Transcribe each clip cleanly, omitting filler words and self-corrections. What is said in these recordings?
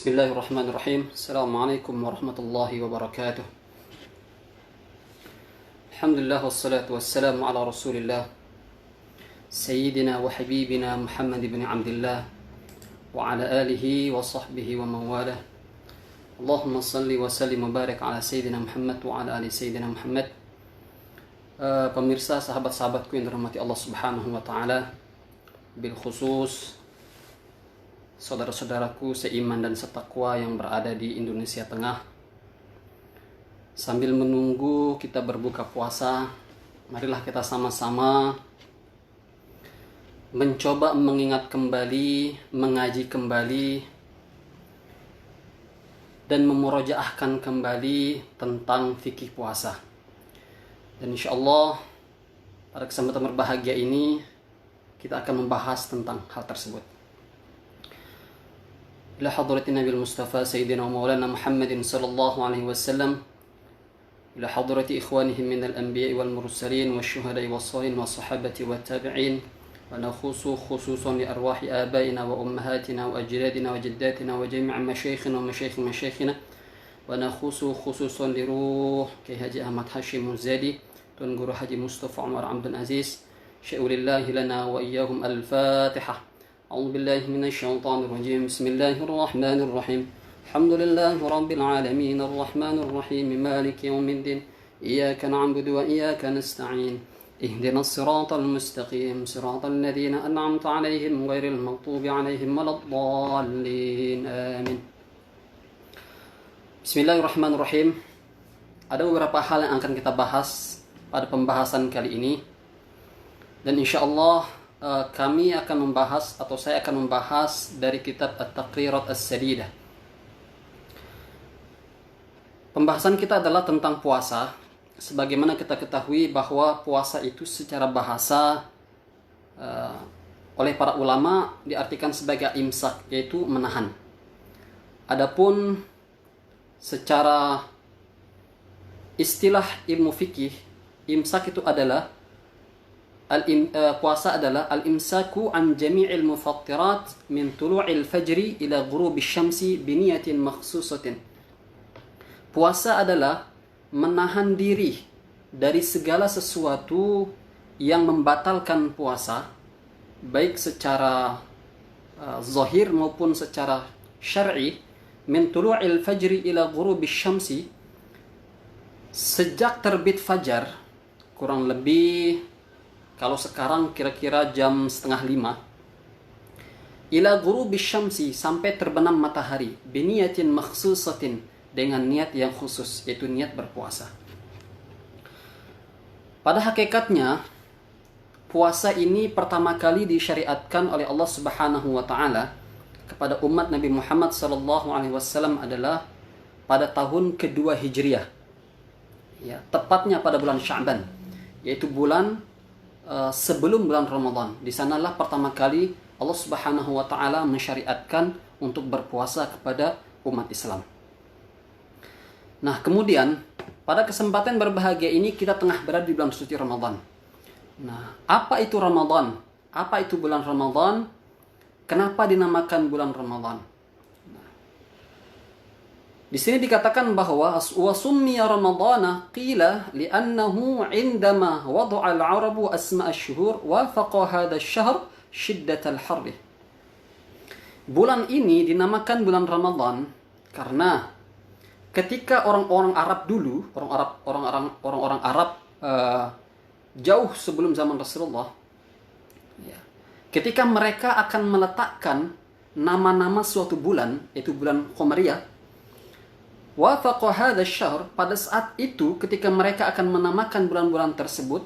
Bismillahirrahmanirrahim. Assalamualaikum warahmatullahi wabarakatuh. Alhamdulillah wassalatu wassalamu ala Rasulillah Sayyidina wa habibina Muhammad ibn Abdullah wa ala alihi wa sahbihi wa mawalah. Allahumma salli wa sallim wa barik ala Sayyidina Muhammad wa ala ali Sayyidina Muhammad. Pemirsa, sahabat-sahabatku yang dirahmati Allah Subhanahu wa taala, bil khusus saudara-saudaraku seiman dan setakwa yang berada di Indonesia Tengah. Sambil menunggu kita berbuka puasa, marilah kita sama-sama mencoba mengingat kembali, mengaji kembali, dan memurojaahkan kembali tentang fikih puasa. Dan insya Allah pada kesempatan berbahagia ini kita akan membahas tentang hal tersebut. إلى حضرة النبي المصطفى سيدنا ومولانا محمد صلى الله عليه وسلم، إلى حضرة إخوانهم من الأنبياء والمرسلين والشهداء والصالحين والصحابة والتابعين، ونخص خصوصا لأرواح آبائنا وأمهاتنا وأجدادنا وجداتنا وجميع مشايخنا ومشايخ مشايخنا، ونخص خصوصا لروح كهاجي أحمد هاشم الزادي تنقر حاجي مصطفى عمر عبد العزيز، شاء لله لنا وإياهم. الفاتحة. أعوذ بالله من الشيطان الرجيم. بسم الله الرحمن الرحيم. الحمد لله رب العالمين الرحمن الرحيم مالك يوم الدين إياك نعبد وإياك نستعين اهدنا الصراط المستقيم صراط الذين أنعمت عليهم غير المغضوب عليهم ولا الضالين آمين. Bismillahirrahmanirrahim. Ada beberapa hal yang akan kita bahas pada pembahasan kali ini, dan insya Allah kami akan membahas, atau saya akan membahas dari kitab At-Taqrirat As-Sadidah. Pembahasan kita adalah tentang puasa. Sebagaimana kita ketahui bahwa puasa itu secara bahasa oleh para ulama diartikan sebagai imsak, yaitu menahan. Adapun secara istilah ilmu fikih, imsak itu adalah puasa adalah al-imsaku an jami'il mufattirat min tulu'il fajri ila ghurubish syamsi biniyatin makhsusatin. Puasa adalah menahan diri dari segala sesuatu yang membatalkan puasa, baik secara zahir maupun secara syar'i, min tulu'il fajri ila ghurubish syamsi, sejak terbit fajar, kurang lebih kalau sekarang kira-kira jam 4:30, ila ghurubish syamsi, sampai terbenam matahari, biniyatin makhsusatin, dengan niat yang khusus, yaitu niat berpuasa. Pada hakikatnya puasa ini pertama kali disyariatkan oleh Allah Subhanahu wa taala kepada umat Nabi Muhammad sallallahu alaihi wasallam adalah pada tahun kedua Hijriah. Ya, tepatnya pada bulan Sya'ban, yaitu bulan sebelum bulan Ramadan. Di sanalah pertama kali Allah Subhanahu wa taala mensyariatkan untuk berpuasa kepada umat Islam. Nah, kemudian pada kesempatan berbahagia ini kita tengah berada di bulan suci Ramadan. Nah, apa itu Ramadan? Apa itu bulan Ramadan? Kenapa dinamakan bulan Ramadan? Di sini dikatakan bahwa wa summiya Ramadana qila li'annahu 'indama wada'a al-'arabu asma' asy-syuhur wafaqa hadha asy-syahr shiddat al-harr. Bulan ini dinamakan bulan Ramadan karena ketika orang-orang Arab dulu, orang-orang Arab jauh sebelum zaman Rasulullah, ya, ketika mereka akan meletakkan nama-nama suatu bulan, yaitu bulan Qamariyah, wafaqa hadha asy-syahr, pada saat itu ketika mereka akan menamakan bulan-bulan tersebut,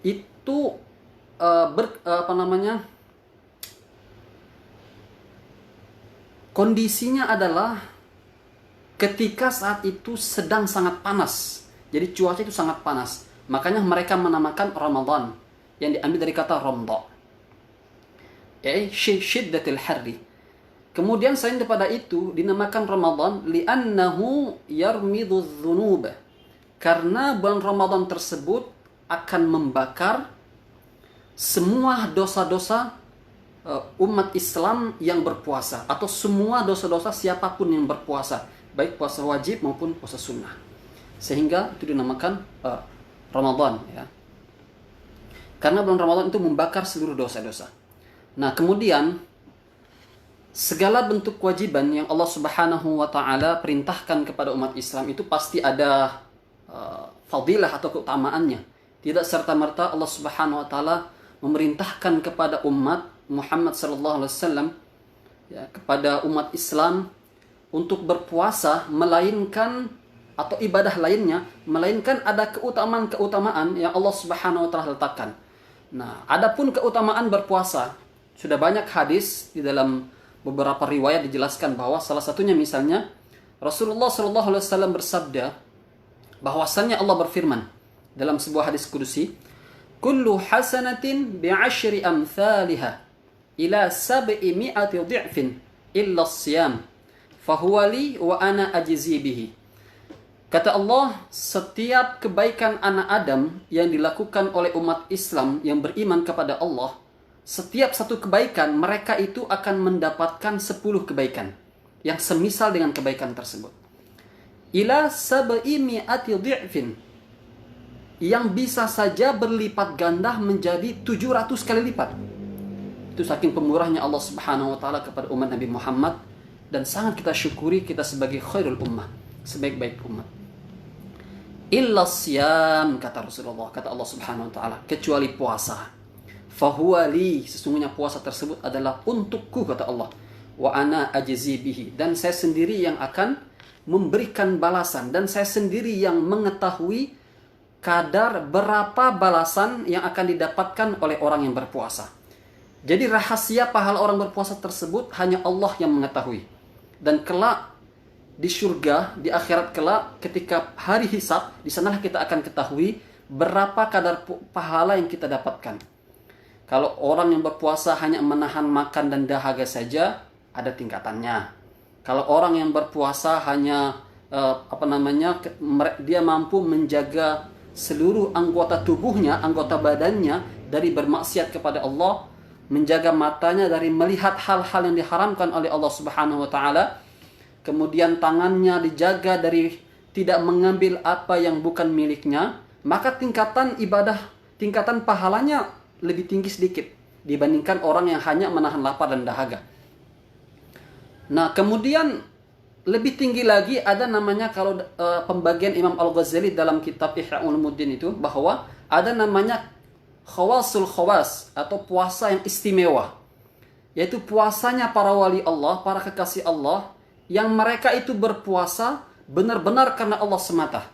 itu kondisinya adalah ketika saat itu sedang sangat panas. Jadi cuaca itu sangat panas. Makanya mereka menamakan Ramadan yang diambil dari kata ramda, yaitu syiddatil harri. Kemudian selain daripada itu dinamakan Ramadan li'annahu yarmidhu dzunub, karena bulan Ramadan tersebut akan membakar semua dosa-dosa umat Islam yang berpuasa, atau semua dosa-dosa siapapun yang berpuasa, baik puasa wajib maupun puasa sunnah. Sehingga itu dinamakan Ramadan, ya. Karena bulan Ramadan itu membakar seluruh dosa-dosa. Nah, kemudian segala bentuk kewajiban yang Allah Subhanahu wa taala perintahkan kepada umat Islam itu pasti ada fadilah atau keutamaannya. Tidak serta-merta Allah Subhanahu wa taala memerintahkan kepada umat Muhammad sallallahu alaihi wasallam, ya, kepada umat Islam untuk berpuasa, melainkan atau ibadah lainnya, melainkan ada keutamaan-keutamaan yang Allah Subhanahu wa taala letakkan. Nah, adapun keutamaan berpuasa, sudah banyak hadis di dalam beberapa riwayat dijelaskan bahwa salah satunya misalnya Rasulullah sallallahu alaihi wasallam bersabda bahwasannya Allah berfirman dalam sebuah hadis kudusi, "Kullu hasanatin bi'ashri amthaliha ila sab'i mi'ati dhi'fin illa as-siyam fahuwa li wa ana ajzi bihi." Kata Allah, setiap kebaikan anak Adam yang dilakukan oleh umat Islam yang beriman kepada Allah, setiap satu kebaikan mereka itu akan mendapatkan 10 kebaikan yang semisal dengan kebaikan tersebut. Ila sab'i mi'ati dhi'fin, yang bisa saja berlipat ganda menjadi 700 kali lipat. Itu saking pemurahnya Allah Subhanahu wa taala kepada umat Nabi Muhammad, dan sangat kita syukuri kita sebagai khairul ummah, sebaik-baik umat. Illa siyam, kata Rasulullah, kata Allah Subhanahu wa taala, kecuali puasa. Fahuwa li, sesungguhnya puasa tersebut adalah untukku, kata Allah. Wa ana ajzi bihi, dan saya sendiri yang akan memberikan balasan, dan saya sendiri yang mengetahui kadar berapa balasan yang akan didapatkan oleh orang yang berpuasa. Jadi rahasia pahala orang berpuasa tersebut hanya Allah yang mengetahui. Dan kelak di surga, di akhirat kelak, ketika hari hisab, di sanalah kita akan ketahui berapa kadar pahala yang kita dapatkan. Kalau orang yang berpuasa hanya menahan makan dan dahaga saja, ada tingkatannya. Kalau orang yang berpuasa hanya dia mampu menjaga seluruh anggota tubuhnya, anggota badannya dari bermaksiat kepada Allah, menjaga matanya dari melihat hal-hal yang diharamkan oleh Allah Subhanahu wa taala, kemudian tangannya dijaga dari tidak mengambil apa yang bukan miliknya, maka tingkatan ibadah, tingkatan pahalanya lebih tinggi sedikit dibandingkan orang yang hanya menahan lapar dan dahaga. Nah, kemudian lebih tinggi lagi ada namanya, kalau pembagian Imam Al-Ghazali dalam kitab Ihya Ulumuddin itu, bahwa ada namanya khawasul khawas, atau puasa yang istimewa, yaitu puasanya para wali Allah, para kekasih Allah, yang mereka itu berpuasa benar-benar karena Allah semata.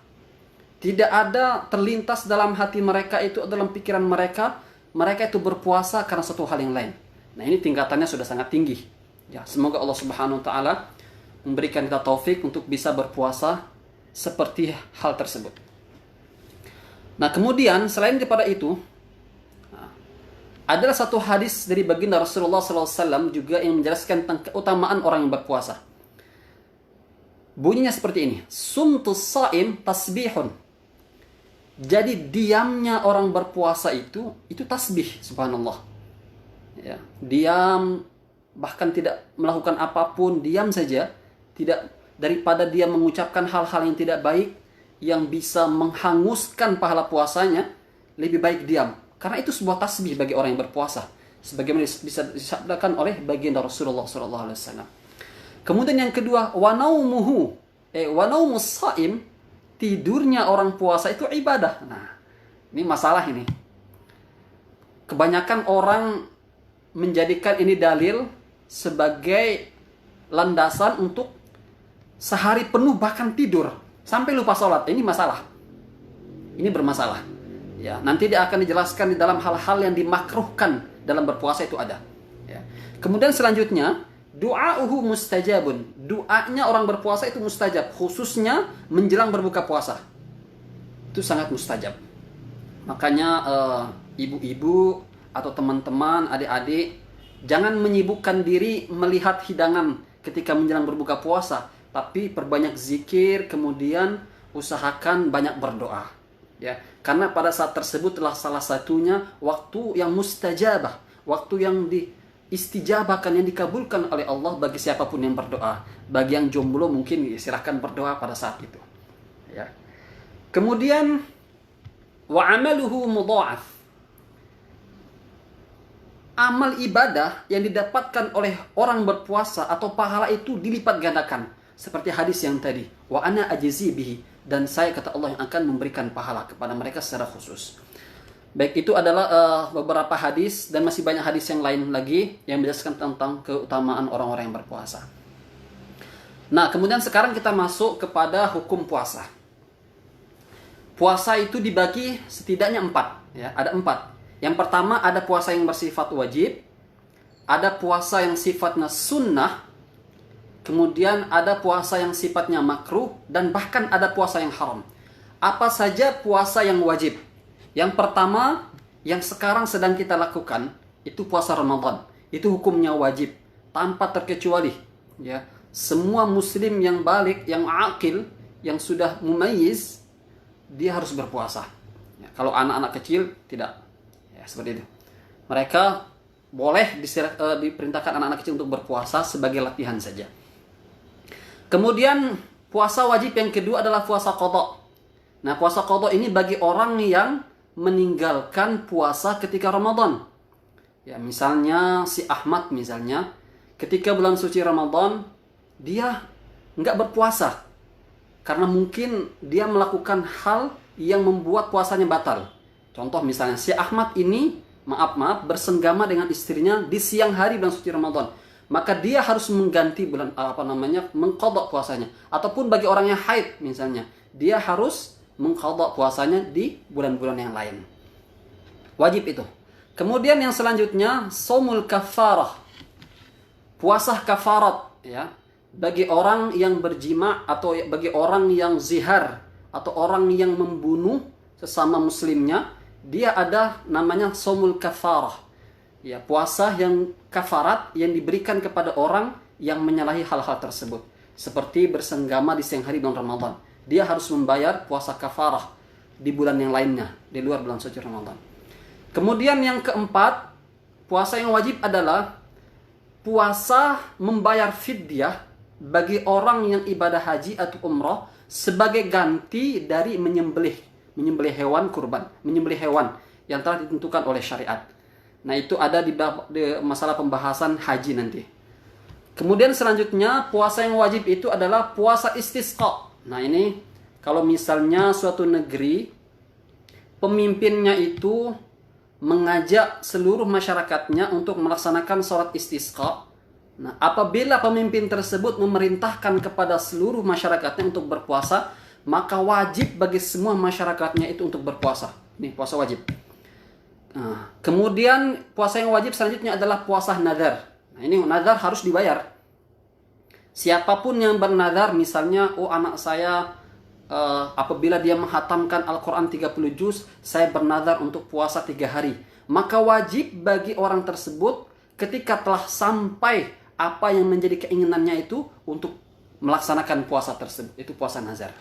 Tidak ada terlintas dalam hati mereka itu, dalam pikiran mereka itu berpuasa karena satu hal yang lain. Nah, ini tingkatannya sudah sangat tinggi. Ya, semoga Allah Subhanahu wa taala memberikan kita taufik untuk bisa berpuasa seperti hal tersebut. Nah, kemudian selain daripada itu, adalah satu hadis dari baginda Rasulullah SAW juga yang menjelaskan tentang keutamaan orang yang berpuasa. Bunyinya seperti ini: sumtus saim tasbihun. Jadi diamnya orang berpuasa itu tasbih, subhanallah. Ya, diam, bahkan tidak melakukan apapun, diam saja, tidak, daripada dia mengucapkan hal-hal yang tidak baik yang bisa menghanguskan pahala puasanya, lebih baik diam. Karena itu sebuah tasbih bagi orang yang berpuasa, sebagaimana bisa disabdakan oleh baginda Rasulullah SAW. Kemudian yang kedua, wanaumus saim, tidurnya orang puasa itu ibadah. Nah, ini masalah ini. Kebanyakan orang menjadikan ini dalil sebagai landasan untuk sehari penuh bahkan tidur sampai lupa sholat. Ini masalah. Ini bermasalah. Ya, nanti dia akan dijelaskan di dalam hal-hal yang dimakruhkan dalam berpuasa itu ada. Ya. Kemudian selanjutnya, du'auhu mustajabun. Doanya orang berpuasa itu mustajab, khususnya menjelang berbuka puasa. Itu sangat mustajab. Makanya ibu-ibu atau teman-teman, adik-adik, jangan menyibukkan diri melihat hidangan ketika menjelang berbuka puasa, tapi perbanyak zikir, kemudian usahakan banyak berdoa. Ya, karena pada saat tersebut telah salah satunya waktu yang mustajabah, waktu yang istijabahkan, yang dikabulkan oleh Allah bagi siapapun yang berdoa. Bagi yang jomblo mungkin silahkan berdoa pada saat itu. Ya. Kemudian wa amaluhu mudha'af. Amal ibadah yang didapatkan oleh orang berpuasa atau pahala itu dilipat gandakan. Seperti hadis yang tadi, wa ana ajzi bihi, dan saya, kata Allah, yang akan memberikan pahala kepada mereka secara khusus. Baik, itu adalah beberapa hadis, dan masih banyak hadis yang lain lagi yang menjelaskan tentang keutamaan orang-orang yang berpuasa. Nah, kemudian sekarang kita masuk kepada hukum puasa. Puasa itu dibagi setidaknya 4, ya, ada 4. Yang pertama, ada puasa yang bersifat wajib, ada puasa yang sifatnya sunnah, kemudian ada puasa yang sifatnya makruh, dan bahkan ada puasa yang haram. Apa saja puasa yang wajib? Yang pertama, yang sekarang sedang kita lakukan, itu puasa Ramadan. Itu hukumnya wajib, tanpa terkecuali. Ya, semua muslim yang balik, yang akil, yang sudah mumayyiz, dia harus berpuasa. Ya, kalau anak-anak kecil, tidak. Ya, seperti itu. Mereka boleh diperintahkan anak-anak kecil untuk berpuasa sebagai latihan saja. Kemudian puasa wajib yang kedua adalah puasa qadha. Nah, puasa qadha ini bagi orang yang meninggalkan puasa ketika Ramadan. Ya, misalnya si Ahmad misalnya, ketika bulan suci Ramadan dia nggak berpuasa karena mungkin dia melakukan hal yang membuat puasanya batal. Contoh misalnya si Ahmad ini bersenggama dengan istrinya di siang hari bulan suci Ramadan, maka dia harus mengganti mengqadha puasanya. Ataupun bagi orang yang haid misalnya, dia harus mengqadha puasanya di bulan-bulan yang lain. Wajib itu. Kemudian yang selanjutnya, shaumul kafarah. Puasa kafarat, ya. Bagi orang yang berjima atau bagi orang yang zihar atau orang yang membunuh sesama muslimnya, dia ada namanya shaumul kafarah. Ya, puasa yang kafarat yang diberikan kepada orang yang menyalahi hal-hal tersebut. Seperti bersenggama di siang hari bulan Ramadan. Dia harus membayar puasa kafarah di bulan yang lainnya, di luar bulan suci Ramadan. Kemudian yang keempat, puasa yang wajib adalah puasa membayar fidyah bagi orang yang ibadah haji atau umrah sebagai ganti dari menyembelih hewan kurban, menyembelih hewan yang telah ditentukan oleh syariat. Nah, itu ada di masalah pembahasan haji nanti. Kemudian selanjutnya, puasa yang wajib itu adalah puasa istisqa. Nah, ini kalau misalnya suatu negeri pemimpinnya itu mengajak seluruh masyarakatnya untuk melaksanakan sholat istisqa. Nah, apabila pemimpin tersebut memerintahkan kepada seluruh masyarakatnya untuk berpuasa, maka wajib bagi semua masyarakatnya itu untuk berpuasa. Ini puasa wajib. Nah, kemudian puasa yang wajib selanjutnya adalah puasa nadar. Nah, ini nadar harus dibayar. Siapapun yang bernadar, misalnya, anak saya apabila dia menghatamkan Al-Quran 30 juz, saya bernadar untuk puasa 3 hari. Maka wajib bagi orang tersebut ketika telah sampai apa yang menjadi keinginannya itu untuk melaksanakan puasa tersebut. Itu puasa nazar.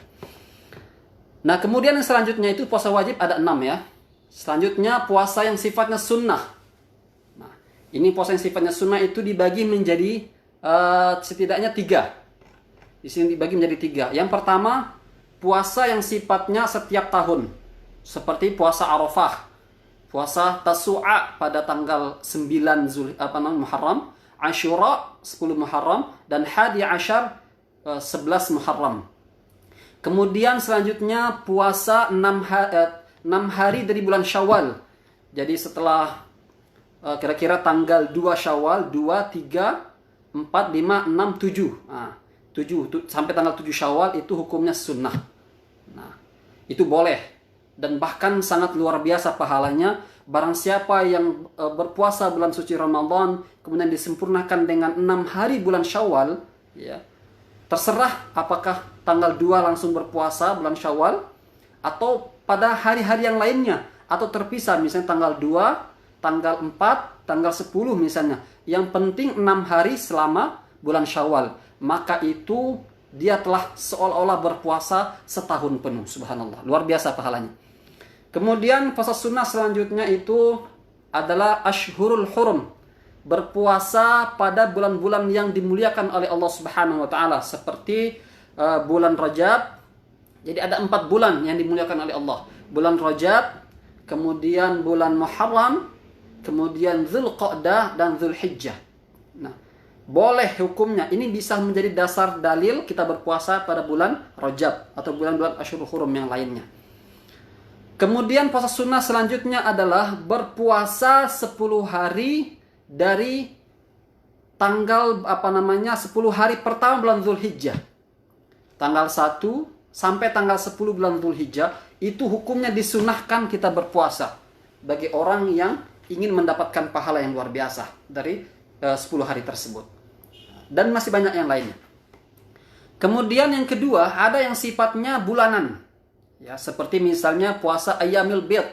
Nah, kemudian yang selanjutnya itu puasa wajib ada 6 ya. Selanjutnya puasa yang sifatnya sunnah. Nah, ini puasa yang sifatnya sunnah itu dibagi menjadi setidaknya 3. Di sini dibagi menjadi 3. Yang pertama, puasa yang sifatnya setiap tahun. Seperti puasa Arafah, puasa Tasu'a pada tanggal 9 Muharram, Ashura 10 Muharram, dan Hadi Ashar 11 Muharram. Kemudian selanjutnya puasa 6 hari dari bulan Syawal. Jadi setelah kira-kira tanggal 2 Syawal, 2, 3, 4, 5, 6, 7. Nah, 7 sampai tanggal 7 Syawal itu hukumnya sunnah. Nah, itu boleh. Dan bahkan sangat luar biasa pahalanya. Barang siapa yang berpuasa bulan suci Ramadan, kemudian disempurnakan dengan 6 hari bulan Syawal, ya, terserah apakah tanggal 2 langsung berpuasa bulan Syawal, atau pada hari-hari yang lainnya, atau terpisah, misalnya tanggal 2, tanggal 4, tanggal 10 misalnya. Yang penting 6 hari selama bulan Syawal. Maka itu dia telah seolah-olah berpuasa setahun penuh. Subhanallah. Luar biasa pahalanya. Kemudian puasa sunnah selanjutnya itu adalah Ashhurul Hurum. berpuasa pada bulan-bulan yang dimuliakan oleh Allah Subhanahu wa taala seperti bulan Rajab. Jadi ada 4 bulan yang dimuliakan oleh Allah. Bulan Rajab, kemudian bulan Muharram, kemudian Dzulqa'dah dan Dzulhijjah. Nah, boleh hukumnya. Ini bisa menjadi dasar dalil kita berpuasa pada bulan Rajab atau bulan-bulan Asyhurul Hurum yang lainnya. Kemudian puasa sunnah selanjutnya adalah berpuasa 10 hari dari tanggal 10 hari pertama bulan Dzulhijjah. Tanggal 1 sampai tanggal 10 bulan Dzulhijjah itu hukumnya disunahkan kita berpuasa bagi orang yang ingin mendapatkan pahala yang luar biasa dari 10 hari tersebut. Dan masih banyak yang lainnya. Kemudian yang kedua, ada yang sifatnya bulanan. Ya, seperti misalnya puasa Ayyamil Bid.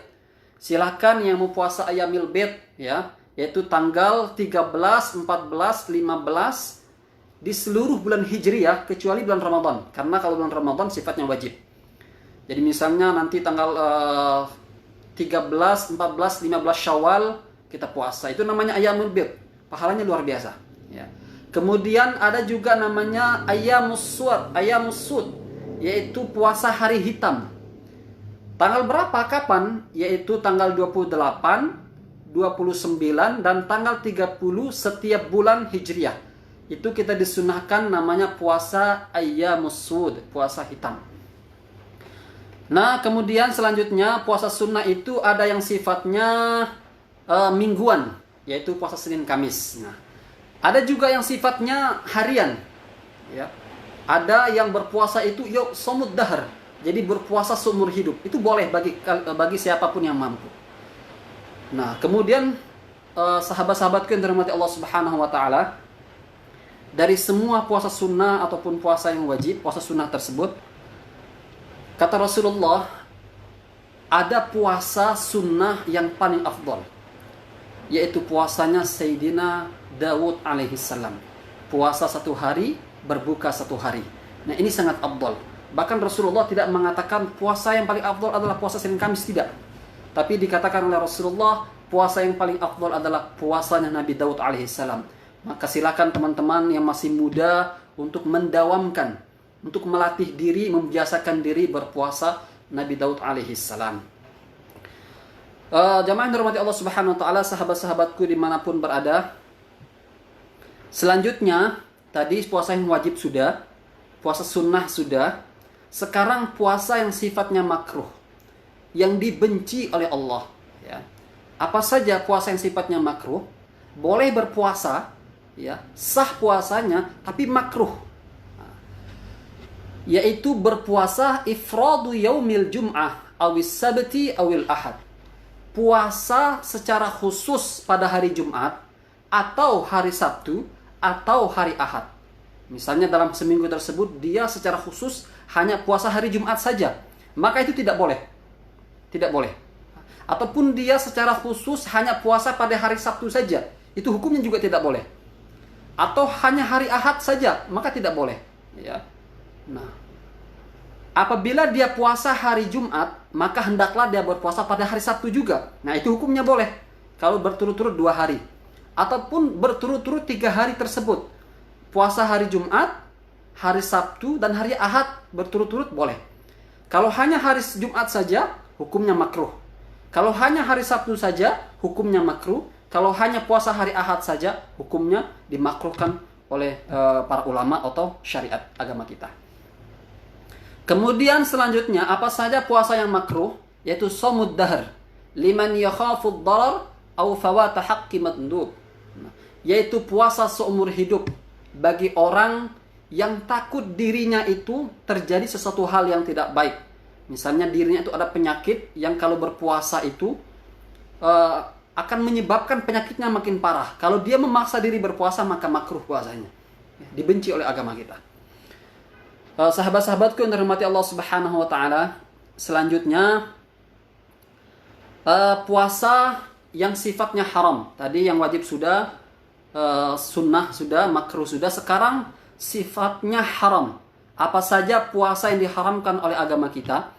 Silakan yang mau puasa Ayyamil Bid, ya, yaitu tanggal 13, 14, 15 di seluruh bulan Hijriyah kecuali bulan Ramadan. Karena kalau bulan Ramadan sifatnya wajib. Jadi misalnya nanti tanggal 13, 14, 15 Syawal kita puasa. Itu namanya Ayyamul Bid. Pahalanya luar biasa, ya. Kemudian ada juga namanya Ayyamus Sud, yaitu puasa hari hitam. Tanggal berapa? Kapan? Yaitu tanggal 28, 29 dan tanggal 30 setiap bulan Hijriah. Itu kita disunahkan namanya puasa Ayyamus Sud, puasa hitam. Nah, kemudian selanjutnya puasa sunnah itu ada yang sifatnya mingguan, yaitu puasa Senin Kamis. Nah, ada juga yang sifatnya harian, ya. Ada yang berpuasa itu somud dahar, jadi berpuasa seumur hidup. Itu boleh bagi siapapun yang mampu. Nah, kemudian sahabat-sahabatku yang dirahmati Allah Subhanahu wa taala, dari semua puasa sunnah ataupun puasa yang wajib, puasa sunnah tersebut, kata Rasulullah, ada puasa sunnah yang paling afdal, yaitu puasanya Sayyidina Dawud alaihissalam. Puasa 1 hari, berbuka 1 hari. Nah, ini sangat afdal. Bahkan Rasulullah tidak mengatakan puasa yang paling afdal adalah puasa Senin Kamis, tidak. Tapi dikatakan oleh Rasulullah, puasa yang paling afdal adalah puasanya Nabi Daud alaihissalam. Maka silakan teman-teman yang masih muda untuk mendawamkan, untuk melatih diri, membiasakan diri berpuasa Nabi Daud alaihissalam. Jamaah yang dirahmati Allah Subhanahu wa taala, sahabat-sahabatku dimanapun berada. Selanjutnya, tadi puasa yang wajib sudah, puasa sunnah sudah. Sekarang puasa yang sifatnya makruh, yang dibenci oleh Allah, ya. Apa saja puasa yang sifatnya makruh? Boleh berpuasa, ya, sah puasanya, tapi makruh. Yaitu berpuasa ifradu yaumil jum'ah awis sabti awil ahad. Puasa secara khusus pada hari Jumat atau hari Sabtu atau hari Ahad. Misalnya dalam seminggu tersebut dia secara khusus hanya puasa hari Jumat saja, maka itu tidak boleh. Tidak boleh. Ataupun dia secara khusus hanya puasa pada hari Sabtu saja, itu hukumnya juga tidak boleh. Atau hanya hari Ahad saja, maka tidak boleh, ya. Nah, apabila dia puasa hari Jumat, maka hendaklah dia berpuasa pada hari Sabtu juga. Nah, itu hukumnya boleh kalau berturut-turut 2 hari. Ataupun berturut-turut 3 hari tersebut. Puasa hari Jumat, hari Sabtu, dan hari Ahad berturut-turut boleh. Kalau hanya hari Jumat saja, hukumnya makruh. Kalau hanya hari Sabtu saja, hukumnya makruh. Kalau hanya puasa hari Ahad saja, hukumnya dimakruhkan oleh para ulama atau syariat agama kita. Kemudian selanjutnya, apa saja puasa yang makruh? Yaitu shaumud dahr, liman yakhafud darar au fawata haqqi mandub. Yaitu puasa seumur hidup bagi orang yang takut dirinya itu terjadi sesuatu hal yang tidak baik. Misalnya dirinya itu ada penyakit yang kalau berpuasa itu akan menyebabkan penyakitnya makin parah. Kalau dia memaksa diri berpuasa, maka makruh puasanya. Dibenci oleh agama kita. Sahabat-sahabatku yang dirahmati Allah Subhanahu wa taala, selanjutnya puasa yang sifatnya haram. Tadi yang wajib sudah, sunnah sudah, makruh sudah. Sekarang sifatnya haram. Apa saja puasa yang diharamkan oleh agama kita?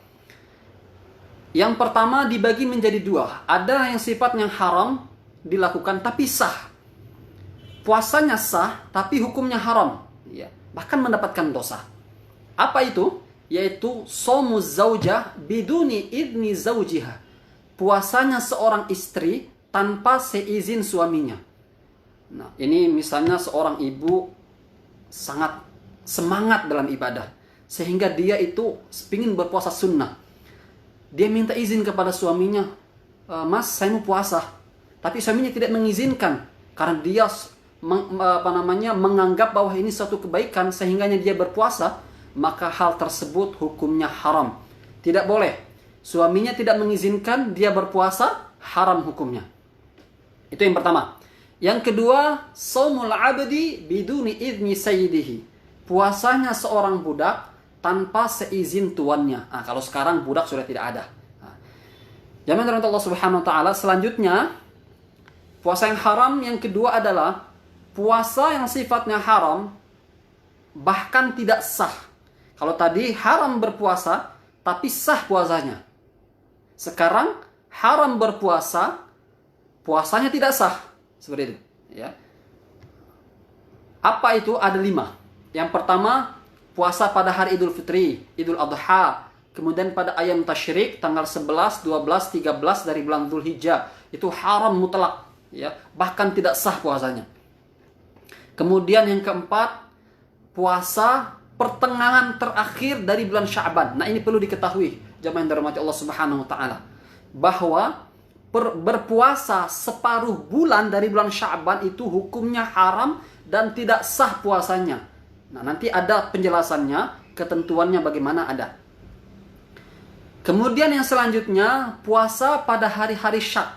Yang pertama dibagi menjadi 2. Ada yang sifatnya haram dilakukan tapi sah. puasanya sah tapi hukumnya haram, ya, bahkan mendapatkan dosa. Apa itu? Yaitu shaumuz zaujah biduni idni zaujiha. Puasanya seorang istri tanpa seizin suaminya. Nah, ini misalnya seorang ibu sangat semangat dalam ibadah sehingga dia itu ingin berpuasa sunnah. Dia minta izin kepada suaminya, "Mas, saya mau puasa." Tapi suaminya tidak mengizinkan karena dia menganggap bahwa ini suatu kebaikan sehingganya dia berpuasa, maka hal tersebut hukumnya haram. Tidak boleh. Suaminya tidak mengizinkan dia berpuasa, haram hukumnya. Itu yang pertama. Yang kedua, shaumul abdi biduni idni sayyidihi. Puasanya seorang budak tanpa seizin tuannya. Nah, kalau sekarang budak sudah tidak ada. Nah, zaman Allah Subhanahu wa taala, selanjutnya puasa yang haram yang kedua adalah puasa yang sifatnya haram bahkan tidak sah. Kalau tadi haram berpuasa tapi sah puasanya. Sekarang haram berpuasa, puasanya tidak sah. Seperti itu, ya. Apa itu? Ada 5. Yang pertama, puasa pada hari Idul Fitri, Idul Adha, kemudian pada ayam tasyrik tanggal 11, 12, 13 dari bulan Dzulhijjah. Itu haram mutlak, ya, bahkan tidak sah puasanya. Kemudian yang keempat, puasa pertengahan terakhir dari bulan Sya'ban. Nah, ini perlu diketahui jamaah yang dirahmati Allah Subhanahu wa taala, bahwa berpuasa separuh bulan dari bulan Sya'ban itu hukumnya haram dan tidak sah puasanya. Nah, nanti ada penjelasannya, ketentuannya bagaimana ada. Kemudian yang selanjutnya, puasa pada hari-hari syak.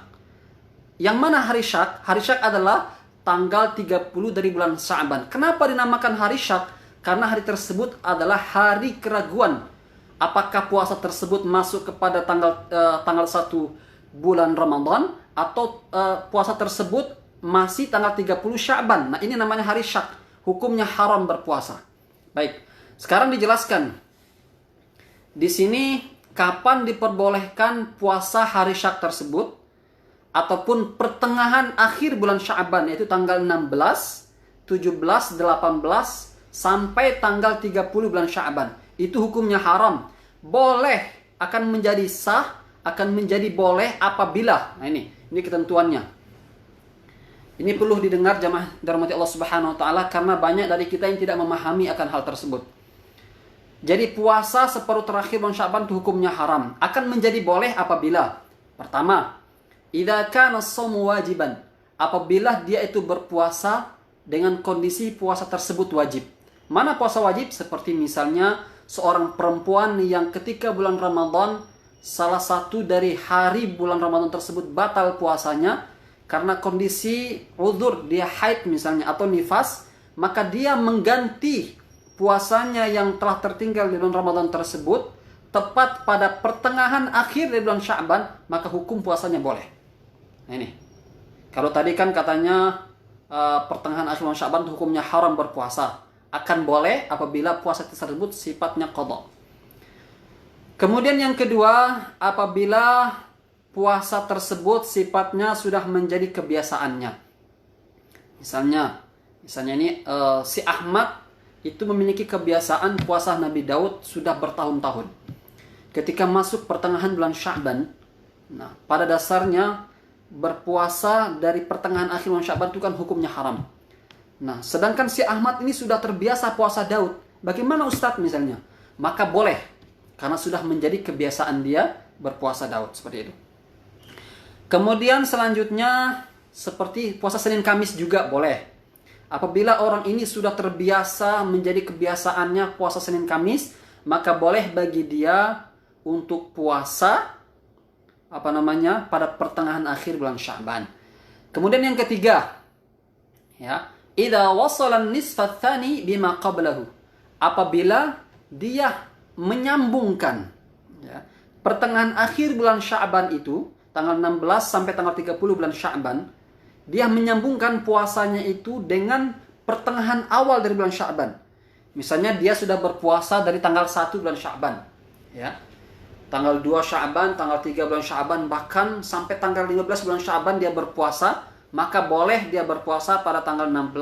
Yang mana hari syak? Hari syak adalah tanggal 30 dari bulan Sya'ban. Kenapa dinamakan hari syak? Karena hari tersebut adalah hari keraguan. Apakah puasa tersebut masuk kepada tanggal 1 bulan Ramadan atau puasa tersebut masih tanggal 30 Sya'ban. Nah, ini namanya hari syak. Hukumnya haram berpuasa. Baik, sekarang dijelaskan di sini kapan diperbolehkan puasa hari syak tersebut ataupun pertengahan akhir bulan Sya'ban, yaitu tanggal 16, 17, 18 sampai tanggal 30 bulan Sya'ban. Itu hukumnya haram. Boleh, akan menjadi sah, akan menjadi boleh apabila, nah ini ketentuannya. Ini perlu didengar jamaah dirahmati Allah Subhanahu wa taala karena banyak dari kita yang tidak memahami akan hal tersebut. Jadi puasa separuh terakhir bulan Sya'ban itu hukumnya haram. Akan menjadi boleh apabila pertama, idza kana as-shaumu wajiban. Apabila dia itu berpuasa dengan kondisi puasa tersebut wajib. Mana puasa wajib? Seperti misalnya seorang perempuan yang ketika bulan Ramadan salah satu dari hari bulan Ramadan tersebut batal puasanya karena kondisi uzur, dia haid misalnya atau nifas, maka dia mengganti puasanya yang telah tertinggal di bulan Ramadan tersebut tepat pada pertengahan akhir dari bulan Sya'ban, maka hukum puasanya boleh. Nah, ini. Kalau tadi kan katanya pertengahan akhir bulan Sya'ban hukumnya haram berpuasa. Akan boleh apabila puasa tersebut sifatnya qadha. Kemudian yang kedua, apabila puasa tersebut sifatnya sudah menjadi kebiasaannya. Misalnya ini si Ahmad itu memiliki kebiasaan puasa Nabi Daud sudah bertahun-tahun. Ketika masuk pertengahan bulan Sya'ban, nah pada dasarnya berpuasa dari pertengahan akhir bulan Sya'ban itu kan hukumnya haram. Nah, sedangkan si Ahmad ini sudah terbiasa puasa Daud. Bagaimana Ustadz misalnya? Maka boleh, karena sudah menjadi kebiasaan dia berpuasa Daud. Seperti itu. Kemudian selanjutnya, seperti puasa Senin Kamis juga boleh. Apabila orang ini sudah terbiasa menjadi kebiasaannya puasa Senin Kamis, maka boleh bagi dia untuk puasa pada pertengahan akhir bulan Sya'ban. Kemudian yang ketiga, ya, idza wasala an-nisfa tsani bima qablahu. Apabila dia menyambungkan, ya, pertengahan akhir bulan Sya'ban itu tanggal 16 sampai tanggal 30 bulan Sya'ban, dia menyambungkan puasanya itu dengan pertengahan awal dari bulan Sya'ban. Misalnya dia sudah berpuasa dari tanggal 1 bulan Sya'ban, ya. Tanggal 2 Sya'ban, tanggal 3 bulan Sya'ban, bahkan sampai tanggal 15 bulan Sya'ban dia berpuasa, maka boleh dia berpuasa pada tanggal 16,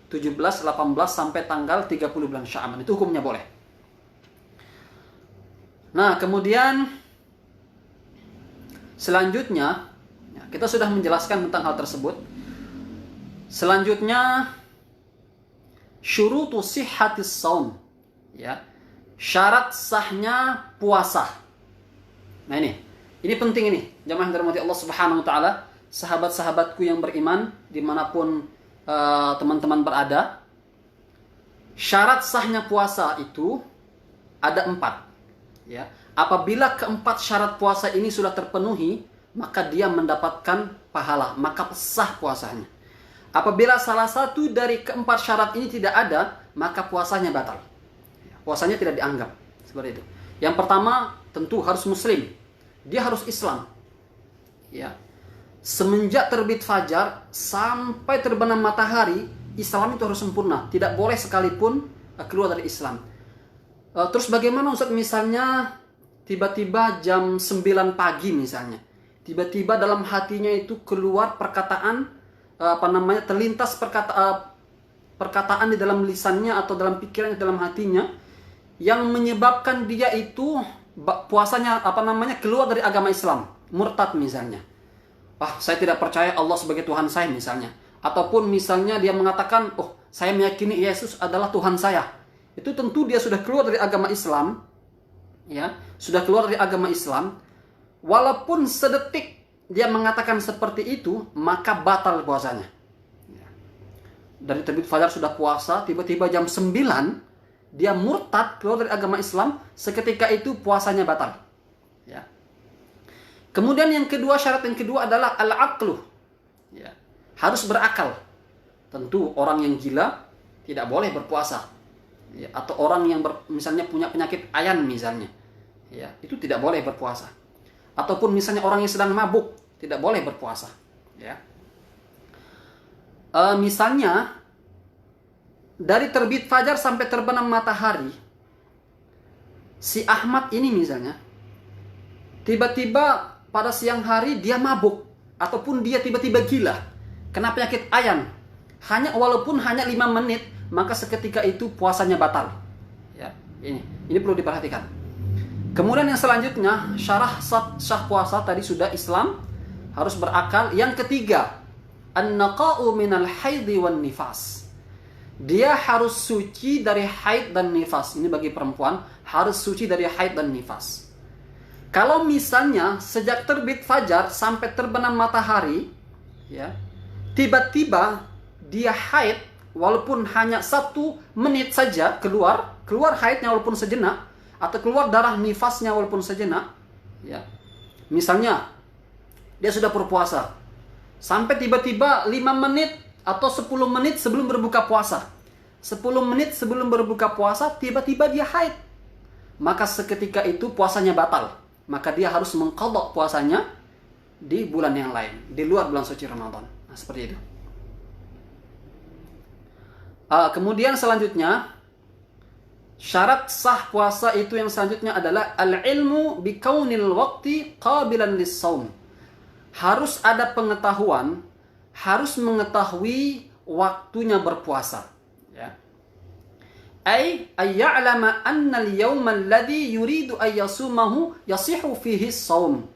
17, 18 sampai tanggal 30 bulan Sya'ban. Itu hukumnya boleh. Nah, kemudian selanjutnya kita sudah menjelaskan tentang hal tersebut. Selanjutnya syurutu sihhatis shaum, ya. Syarat sahnya puasa. Nah, ini penting ini. Jamaah yang dirahmati Allah Subhanahu wa taala, sahabat-sahabatku yang beriman dimanapun teman-teman berada. Syarat sahnya puasa itu ada 4. Ya, apabila keempat syarat puasa ini sudah terpenuhi, maka dia mendapatkan pahala, maka sah puasanya. Apabila salah satu dari keempat syarat ini tidak ada, maka puasanya batal. Puasanya tidak dianggap. Seperti itu. Yang pertama, tentu harus muslim. Dia harus Islam. Ya. Semenjak terbit fajar sampai terbenam matahari, Islam itu harus sempurna. Tidak boleh sekalipun keluar dari Islam. Terus bagaimana Ustaz, misalnya tiba-tiba jam 9 pagi misalnya, tiba-tiba dalam hatinya itu keluar perkataan, terlintas perkataan di dalam lisannya atau dalam pikirannya, dalam hatinya, yang menyebabkan dia itu puasanya keluar dari agama Islam, murtad misalnya. Saya tidak percaya Allah sebagai Tuhan saya misalnya. Ataupun misalnya dia mengatakan, saya meyakini Yesus adalah Tuhan saya. Itu tentu dia sudah keluar dari agama Islam, ya, sudah keluar dari agama Islam. Walaupun sedetik dia mengatakan seperti itu, maka batal puasanya. Ya. Dari terbit fajar sudah puasa, tiba-tiba jam 9 dia murtad keluar dari agama Islam, seketika itu puasanya batal. Ya. Kemudian yang kedua, syarat yang kedua adalah al-aqlu. Ya. Harus berakal. Tentu orang yang gila tidak boleh berpuasa. Ya, atau orang yang misalnya punya penyakit ayan misalnya, ya, itu tidak boleh berpuasa. Ataupun misalnya orang yang sedang mabuk tidak boleh berpuasa, ya. Misalnya dari terbit fajar sampai terbenam matahari, si Ahmad ini misalnya tiba-tiba pada siang hari dia mabuk, ataupun dia tiba-tiba gila kena penyakit ayan, walaupun hanya 5 menit, maka seketika itu puasanya batal. Ya, ini perlu diperhatikan. Kemudian yang selanjutnya, syarat sah puasa tadi sudah Islam, harus berakal. Yang ketiga, an-naqa'u minal haidhi wan nifas. Dia harus suci dari haid dan nifas. Ini bagi perempuan, harus suci dari haid dan nifas. Kalau misalnya sejak terbit fajar sampai terbenam matahari, ya, tiba-tiba dia haid, walaupun hanya 1 menit saja keluar haidnya walaupun sejenak, atau keluar darah nifasnya walaupun sejenak, ya. Misalnya dia sudah berpuasa sampai tiba-tiba 5 menit atau 10 menit sebelum berbuka puasa. 10 menit sebelum berbuka puasa tiba-tiba dia haid. Maka seketika itu puasanya batal. Maka dia harus mengqadha puasanya di bulan yang lain, di luar bulan suci Ramadan. Nah, seperti itu. Kemudian selanjutnya, syarat sah puasa itu yang selanjutnya adalah al-ilmu bikaunil waqti qabilan lis-shaum. Harus ada pengetahuan, harus mengetahui waktunya berpuasa, ya. Ay ya'lama anna al-yawma alladhi yuridu ay yasumahu yasihu fihi as-shaum.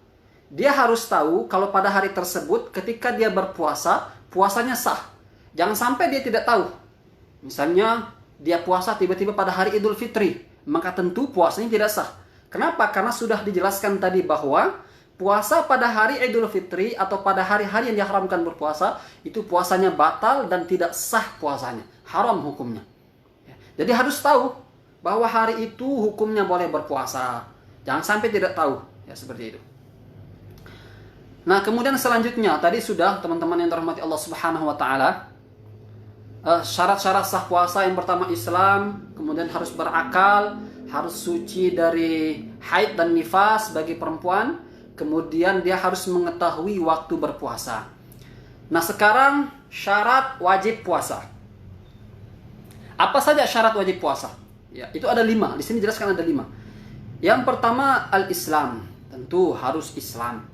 Dia harus tahu kalau pada hari tersebut ketika dia berpuasa, puasanya sah. Jangan sampai dia tidak tahu. Misalnya dia puasa tiba-tiba pada hari Idul Fitri, maka tentu puasanya tidak sah. Kenapa? Karena sudah dijelaskan tadi bahwa puasa pada hari Idul Fitri atau pada hari-hari yang diharamkan berpuasa, itu puasanya batal dan tidak sah puasanya. Haram hukumnya. Jadi harus tahu bahwa hari itu hukumnya boleh berpuasa. Jangan sampai tidak tahu. Ya, seperti itu. Nah, kemudian selanjutnya, tadi sudah teman-teman yang dirahmati Allah Subhanahu wa taala, syarat-syarat sah puasa yang pertama Islam, kemudian harus berakal, harus suci dari haid dan nifas bagi perempuan, kemudian dia harus mengetahui waktu berpuasa. Nah, sekarang syarat wajib puasa. Apa saja syarat wajib puasa? Ya, itu ada 5. Di sini jelaskan ada 5. Yang pertama al-Islam, tentu harus Islam.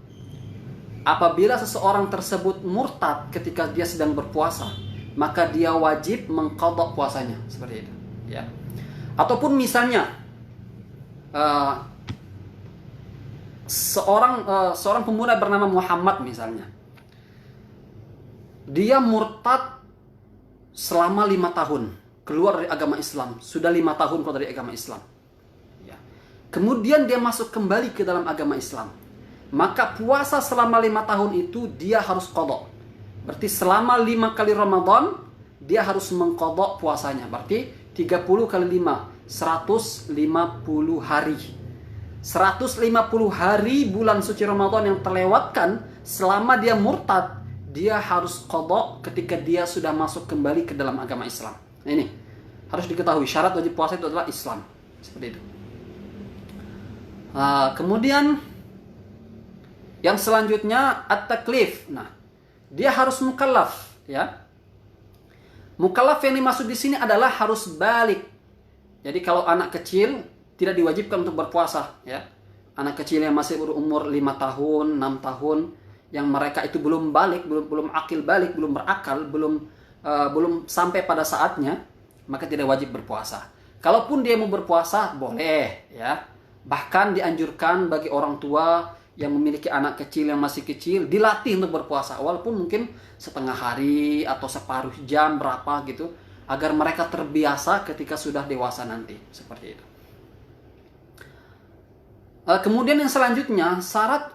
apabila seseorang tersebut murtad ketika dia sedang berpuasa, maka dia wajib mengqadha puasanya, seperti itu, ya. Ataupun misalnya seorang pemuda bernama Muhammad misalnya, dia murtad selama 5 tahun, keluar dari agama Islam, sudah 5 tahun keluar dari agama Islam, ya. Kemudian dia masuk kembali ke dalam agama Islam, maka puasa selama 5 tahun itu dia harus qadha. Berarti selama 5 kali Ramadan dia harus mengqadha puasanya. Berarti 30 kali 5 150 hari. 150 hari bulan suci Ramadan yang terlewatkan selama dia murtad, dia harus qadha ketika dia sudah masuk kembali ke dalam agama Islam. Nah, ini harus diketahui, syarat wajib puasa itu adalah Islam. Seperti itu. Kemudian yang selanjutnya at-taklif. Nah, dia harus mukallaf, ya. Mukallaf yang dimaksud di sini adalah harus balik. Jadi kalau anak kecil tidak diwajibkan untuk berpuasa, ya. Anak kecil yang masih berumur 5 tahun, 6 tahun, yang mereka itu belum balik, belum akil balik, belum berakal, belum sampai pada saatnya, maka tidak wajib berpuasa. Kalaupun dia mau berpuasa, boleh, ya. Bahkan dianjurkan bagi orang tua yang memiliki anak kecil yang masih kecil, dilatih untuk berpuasa, walaupun mungkin setengah hari atau separuh jam berapa gitu, agar mereka terbiasa ketika sudah dewasa nanti, seperti itu. Kemudian yang selanjutnya, syarat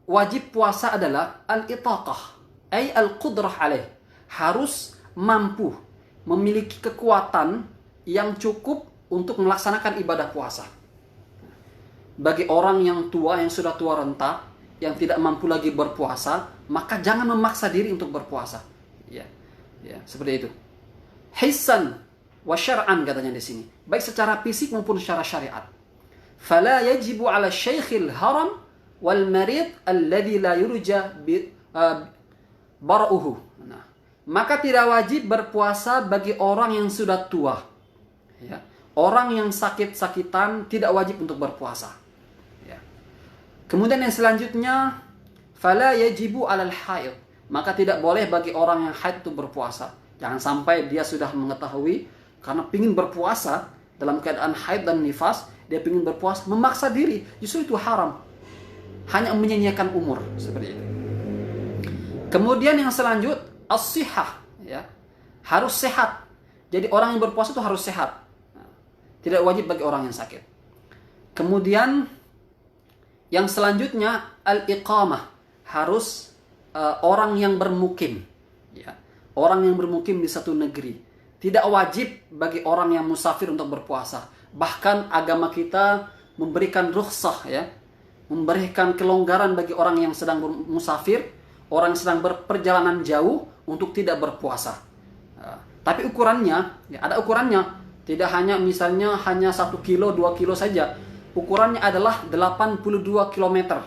wajib puasa adalah al-itaqah, ay al-qudrah alaih, harus mampu, memiliki kekuatan yang cukup untuk melaksanakan ibadah puasa. Bagi orang yang tua, yang sudah tua renta, yang tidak mampu lagi berpuasa, maka jangan memaksa diri untuk berpuasa. Ya, seperti itu. Hissan wa syar'an katanya di sini, baik secara fisik maupun secara syariat. Fala yajibu 'ala syaikhil haram wal marid alladhi la yurja bara'uhu. Nah, maka tidak wajib berpuasa bagi orang yang sudah tua. Ya. Orang yang sakit-sakitan tidak wajib untuk berpuasa. Kemudian yang selanjutnya, fala yajibu 'alal haid, maka tidak boleh bagi orang yang haid itu berpuasa. Jangan sampai dia sudah mengetahui karena ingin berpuasa dalam keadaan haid dan nifas, dia ingin berpuasa memaksa diri, justru itu haram. Hanya menyia-nyiakan umur, seperti itu. Kemudian yang selanjutnya, as-sihah, ya. Harus sehat. Jadi orang yang berpuasa itu harus sehat. Tidak wajib bagi orang yang sakit. Kemudian yang selanjutnya al-iqamah, harus orang yang bermukim, ya. Orang yang bermukim di satu negeri. Tidak wajib bagi orang yang musafir untuk berpuasa. Bahkan agama kita memberikan rukhsah, ya. Memberikan kelonggaran bagi orang yang sedang musafir, orang yang sedang berperjalanan jauh untuk tidak berpuasa. Tapi ukurannya, ya, ada ukurannya. Tidak hanya misalnya hanya 1 kilo, 2 kilo saja. Ukurannya adalah 82 km.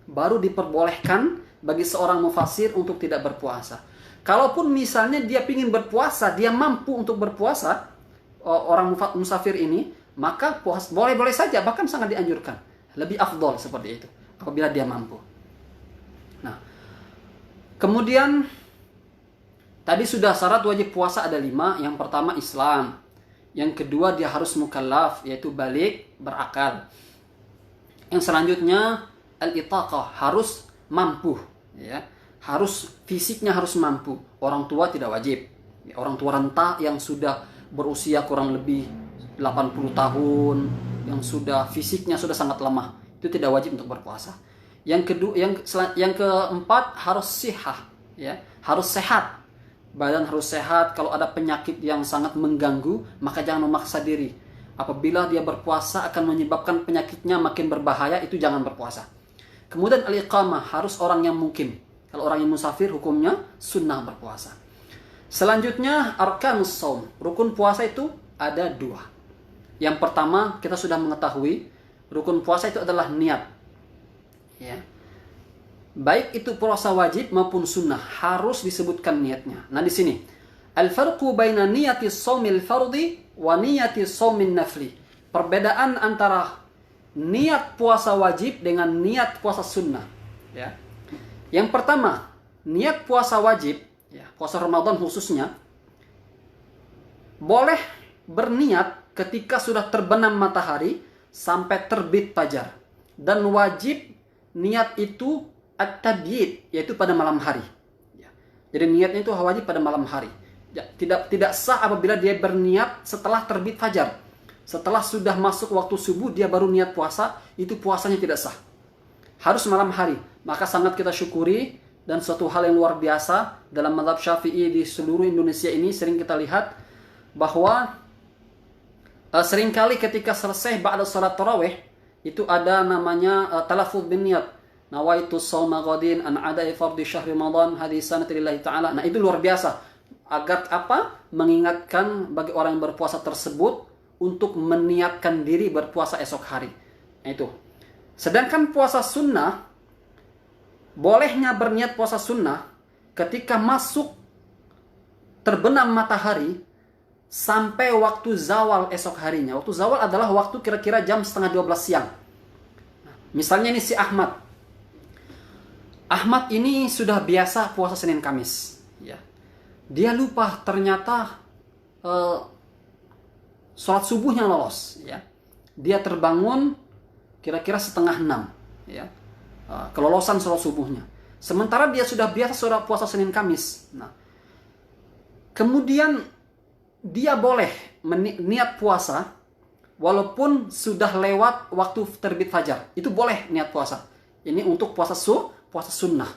Baru diperbolehkan bagi seorang mufasir untuk tidak berpuasa. Kalaupun misalnya dia ingin berpuasa, dia mampu untuk berpuasa, orang musafir ini, maka puasa boleh-boleh saja, bahkan sangat dianjurkan. Lebih afdol seperti itu, apabila dia mampu. Nah, kemudian tadi sudah syarat wajib puasa ada 5. Yang pertama Islam. Yang kedua dia harus mukallaf, yaitu balik, berakal. Yang selanjutnya al-itaqah, harus mampu, ya. Harus fisiknya harus mampu. Orang tua tidak wajib. Ya, orang tua renta yang sudah berusia kurang lebih 80 tahun, yang sudah fisiknya sudah sangat lemah, itu tidak wajib untuk berpuasa. Yang kedua, yang keempat harus sihah, ya. Harus sehat. Badan harus sehat. Kalau ada penyakit yang sangat mengganggu, maka jangan memaksa diri. Apabila dia berpuasa akan menyebabkan penyakitnya makin berbahaya, itu jangan berpuasa. Kemudian al-iqamah, harus orang yang mukim. Kalau orang yang musafir, hukumnya sunnah berpuasa. Selanjutnya arkanus shaum, rukun puasa itu ada 2. Yang pertama, kita sudah mengetahui rukun puasa itu adalah niat, ya. Baik itu puasa wajib maupun sunnah, harus disebutkan niatnya. Nah di sini, al-farqu baina niyati shaumil fardhi wa niyati shaumin nafli. Perbedaan antara niat puasa wajib dengan niat puasa sunnah, ya. Yang pertama, niat puasa wajib, ya, puasa Ramadan khususnya, boleh berniat ketika sudah terbenam matahari sampai terbit fajar. Dan wajib niat itu at-tabyid, yaitu pada malam hari. Ya. Jadi niatnya itu wajib pada malam hari. Ya, tidak sah apabila dia berniat setelah terbit fajar. Setelah sudah masuk waktu subuh dia baru niat puasa, itu puasanya tidak sah. Harus malam hari. Maka sangat kita syukuri, dan suatu hal yang luar biasa dalam mazhab Syafi'i di seluruh Indonesia ini sering kita lihat bahwa seringkali ketika selesai ba'da salat tarawih itu ada namanya talaffuz bin niyat. Nawaitu shauma ghadin an ada'i fardhi syahri Ramadan hadhihi sanati lillahi ta'ala. Nah, itu luar biasa. Agar apa? Mengingatkan bagi orang yang berpuasa tersebut untuk meniatkan diri berpuasa esok hari. Nah, itu. Sedangkan puasa sunnah, bolehnya berniat puasa sunnah ketika masuk terbenam matahari sampai waktu zawal esok harinya. Waktu zawal adalah waktu kira-kira jam setengah 12 siang. Misalnya ini si Ahmad. Ahmad ini sudah biasa puasa Senin Kamis. Ya. Dia lupa ternyata sholat subuhnya lolos. Ya. Dia terbangun kira-kira setengah 6. Ya. Kelolosan sholat subuhnya. Sementara dia sudah biasa sholat puasa Senin Kamis. Nah, kemudian dia boleh niat puasa walaupun sudah lewat waktu terbit fajar. Itu boleh niat puasa. Ini untuk puasa sunnah.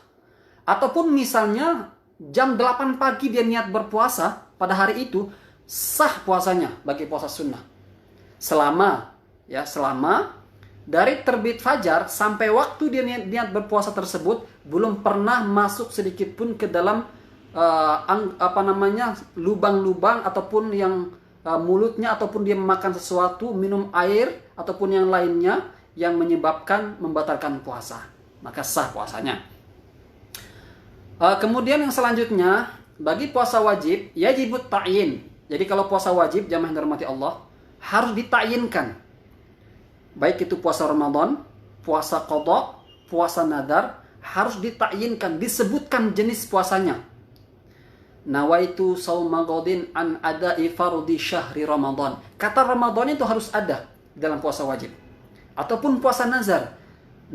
Ataupun misalnya jam 8 pagi dia niat berpuasa pada hari itu, sah puasanya bagi puasa sunnah. Selama dari terbit fajar sampai waktu dia niat berpuasa tersebut belum pernah masuk sedikit pun ke dalam lubang-lubang ataupun yang mulutnya, ataupun dia makan sesuatu, minum air ataupun yang lainnya yang menyebabkan membatalkan puasa, maka sah puasanya. Kemudian yang selanjutnya, bagi puasa wajib yajibut ta'yin. Jadi kalau puasa wajib, jamaah yang dirahmati Allah, harus ditayinkan. Baik itu puasa Ramadan, puasa qadha, puasa nadar, harus ditakyinkan, disebutkan jenis puasanya. Nawaitu shauma ghadin an ada'i fardhi syahri Ramadan. Kata Ramadan itu harus ada dalam puasa wajib. Ataupun puasa nazar.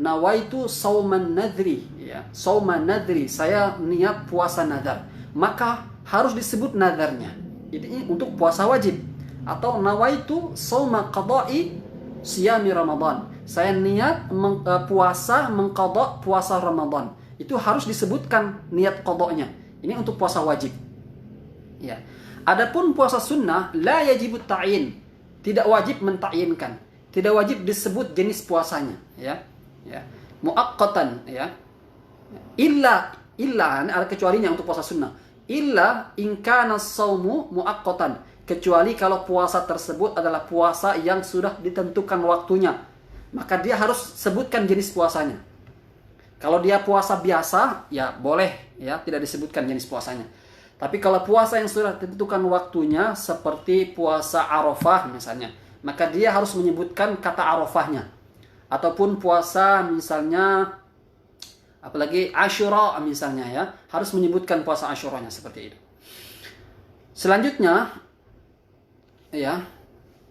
Nawaitu shauman nadri, ya. Shauma nadri, saya niat puasa nadar. Maka harus disebut nadarnya. Ini untuk puasa wajib. Atau nawaitu shauma qada'i siyami Ramadan. Saya niat mengqadha puasa Ramadan. Itu harus disebutkan niat qadhanya. Ini untuk puasa wajib. Ya. Adapun puasa sunnah la yajibut ta'yin. Tidak wajib mentakyinkan. Tidak wajib disebut jenis puasanya, ya. Ya. Muaqqatan, ya. Illa ada kecualinya untuk puasa sunnah. Illa in kana as-shaumu muaqqatan. Kecuali kalau puasa tersebut adalah puasa yang sudah ditentukan waktunya, maka dia harus sebutkan jenis puasanya. Kalau dia puasa biasa, ya boleh, ya tidak disebutkan jenis puasanya. Tapi kalau puasa yang sudah ditentukan waktunya, seperti puasa Arafah misalnya, maka dia harus menyebutkan kata Arafahnya. Ataupun puasa misalnya, apalagi Asyura misalnya, ya harus menyebutkan puasa Asyuranya seperti itu. Selanjutnya, ya,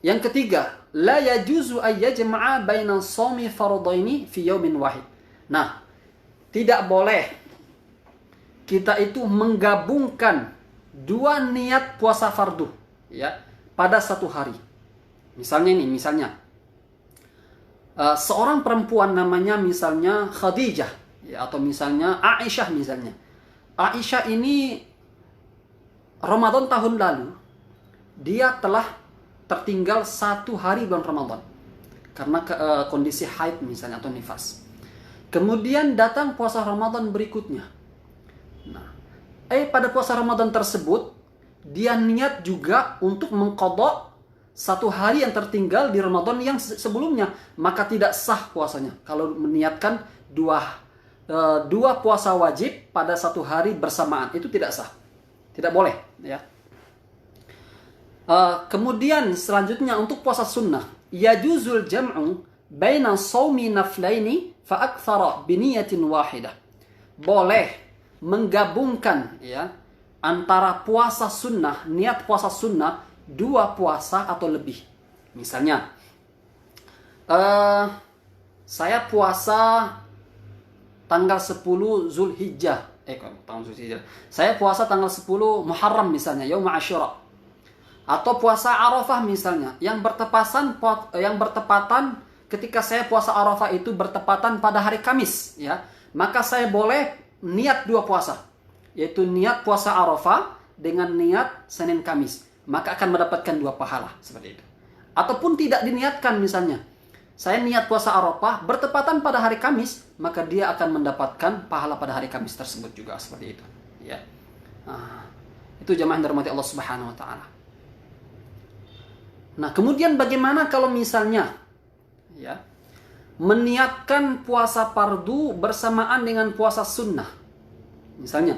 yang ketiga, la yajuzu ay yajma'a baina shaumi fardhaini fi yaumin wahid. Nah, tidak boleh kita itu menggabungkan dua niat puasa fardu, ya, pada satu hari. Misalnya seorang perempuan namanya misalnya Khadijah, ya, atau misalnya Aisyah misalnya. Aisyah ini Ramadan tahun lalu dia telah tertinggal 1 hari bulan Ramadan karena kondisi haid misalnya atau nifas. Kemudian datang puasa Ramadan berikutnya. Nah, pada puasa Ramadan tersebut dia niat juga untuk mengqadha 1 hari yang tertinggal di Ramadan yang sebelumnya, maka tidak sah puasanya kalau meniatkan dua puasa wajib pada 1 hari bersamaan. Itu tidak sah, tidak boleh, ya. Kemudian selanjutnya untuk puasa sunnah, yajuzul jam'u baina shaumi naflaini fa aktsara bi niyatin wahidah. boleh menggabungkan ya antara puasa sunnah, niat puasa sunnah, 2 puasa atau lebih. Misalnya, saya puasa tanggal 10 Zulhijjah. Tanggal Zulhijjah. Saya puasa tanggal 10 Muharram misalnya, Yaum Asyura. Atau puasa Arafah misalnya, yang bertepatan ketika saya puasa Arafah itu bertepatan pada hari Kamis, ya. Maka saya boleh niat 2 puasa, yaitu niat puasa Arafah dengan niat Senin Kamis. Maka akan mendapatkan 2 pahala seperti itu. Ataupun tidak diniatkan misalnya, saya niat puasa Arafah bertepatan pada hari Kamis, maka dia akan mendapatkan pahala pada hari Kamis tersebut juga seperti itu, ya. Itu jamaah yang dirahmati Allah Subhanahu wa taala. Nah, kemudian bagaimana kalau misalnya ya meniatkan puasa fardu bersamaan dengan puasa sunnah? Misalnya,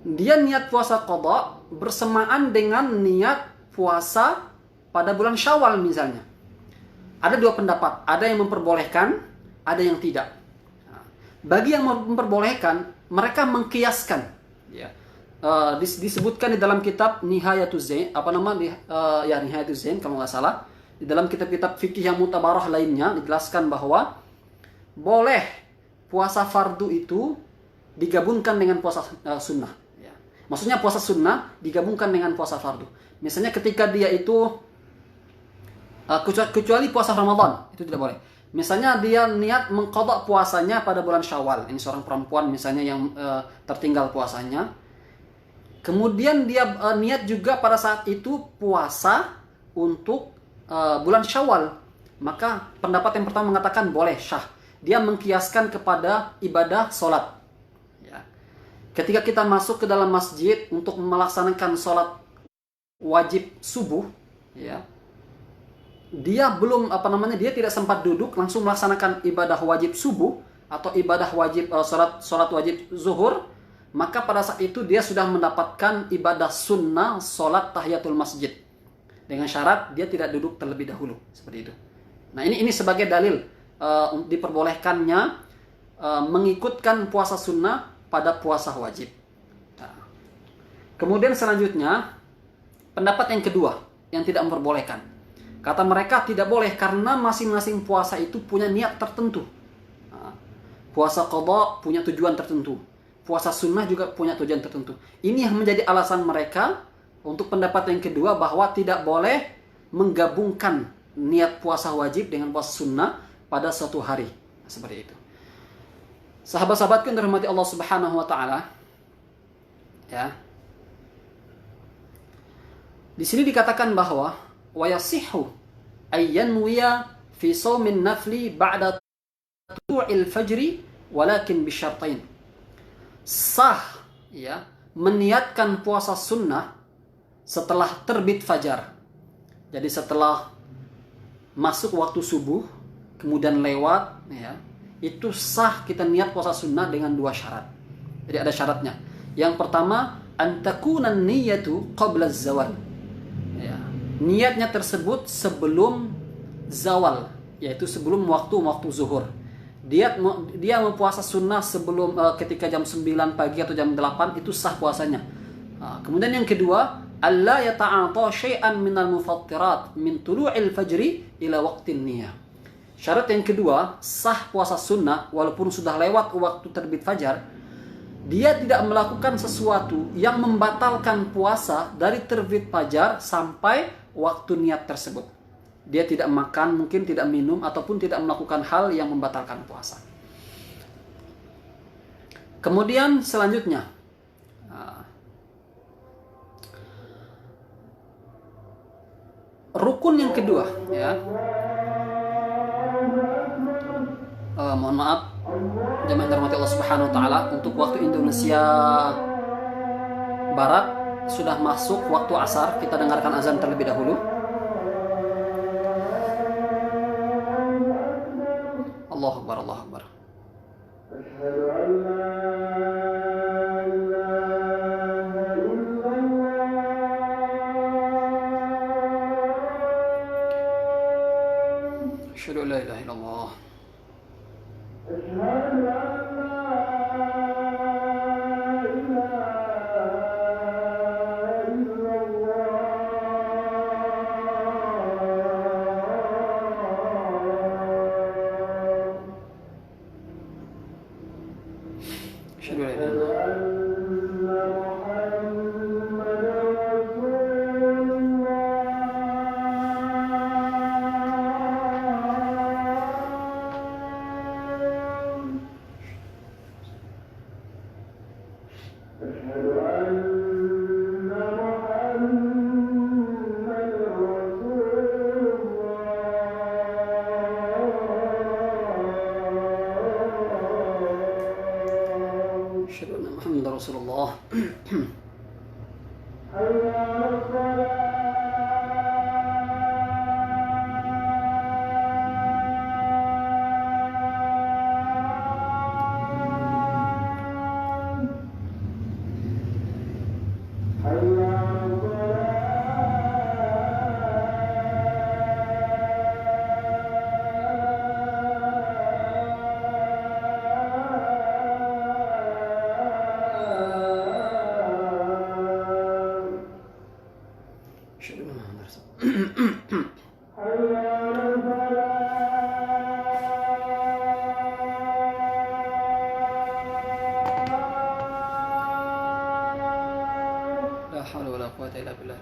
dia niat puasa qada bersamaan dengan niat puasa pada bulan Syawal misalnya. Ada 2 pendapat, ada yang memperbolehkan, ada yang tidak. Nah, bagi yang memperbolehkan, mereka mengkiaskan, ya. Disebutkan di dalam kitab Nihayatuz Zain, Nihayatuz Zain kalau nggak salah, di dalam kitab-kitab fikih yang mutabarah lainnya dijelaskan bahwa boleh puasa fardu itu digabungkan dengan puasa sunnah, ya. Maksudnya puasa sunnah digabungkan dengan puasa fardu. Misalnya ketika dia itu kecuali puasa Ramadan, itu tidak boleh. Misalnya dia niat mengqadha puasanya pada bulan Syawal, ini seorang perempuan misalnya yang tertinggal puasanya. Kemudian dia niat juga pada saat itu puasa untuk bulan Syawal. Maka pendapat yang pertama mengatakan boleh, syah. Dia mengkiaskan kepada ibadah sholat. Ya. Ketika kita masuk ke dalam masjid untuk melaksanakan sholat wajib subuh, ya, dia belum dia tidak sempat duduk langsung melaksanakan ibadah wajib subuh atau ibadah wajib sholat wajib zuhur. Maka pada saat itu dia sudah mendapatkan ibadah sunnah sholat tahiyatul masjid. Dengan syarat dia tidak duduk terlebih dahulu. Seperti itu. Nah ini sebagai dalil diperbolehkannya mengikutkan puasa sunnah pada puasa wajib. Nah, kemudian selanjutnya, pendapat yang kedua yang tidak memperbolehkan. Kata mereka tidak boleh karena masing-masing puasa itu punya niat tertentu. Nah, puasa qadha punya tujuan tertentu. Puasa sunnah juga punya tujuan tertentu. Ini yang menjadi alasan mereka untuk pendapat yang kedua bahwa tidak boleh menggabungkan niat puasa wajib dengan puasa sunnah pada suatu hari. Seperti itu. Sahabat-sahabatku yang dirahmati Allah Subhanahu wa taala, ya. Di sini dikatakan bahwa wa yasihhu ay yanwiya fi shaumin nafli ba'da tulu'il fajri walakin bisyartain. Sah, ya, meniatkan puasa sunnah setelah terbit fajar. Jadi setelah masuk waktu subuh kemudian lewat, ya, itu sah kita niat puasa sunnah dengan 2 syarat. Jadi ada syaratnya. Yang pertama, antakuna niyatu qabla zawal. Ya, niatnya tersebut sebelum zawal, yaitu sebelum waktu zuhur. Dia mempuasa sunnah sebelum ketika jam 9 pagi atau jam 8 itu sah puasanya. Kemudian yang kedua, alla yata'ata syai'an minal mufattirat min tulu'il fajri ila waqtin niyah. Syarat yang kedua, sah puasa sunnah walaupun sudah lewat waktu terbit fajar. Dia tidak melakukan sesuatu yang membatalkan puasa dari terbit fajar sampai waktu niat tersebut. Dia tidak makan, mungkin tidak minum, ataupun tidak melakukan hal yang membatalkan puasa. Kemudian selanjutnya, rukun yang kedua, ya. Mohon maaf, jamaah yang dirahmati Allah Subhanahu wa taala, untuk waktu Indonesia Barat sudah masuk waktu asar. Kita dengarkan azan terlebih dahulu. Allahu Akbar, Allahu Akbar. Asyhadu an la ilaha illallah. Rasulullah. La haula wala quwwata illa billah.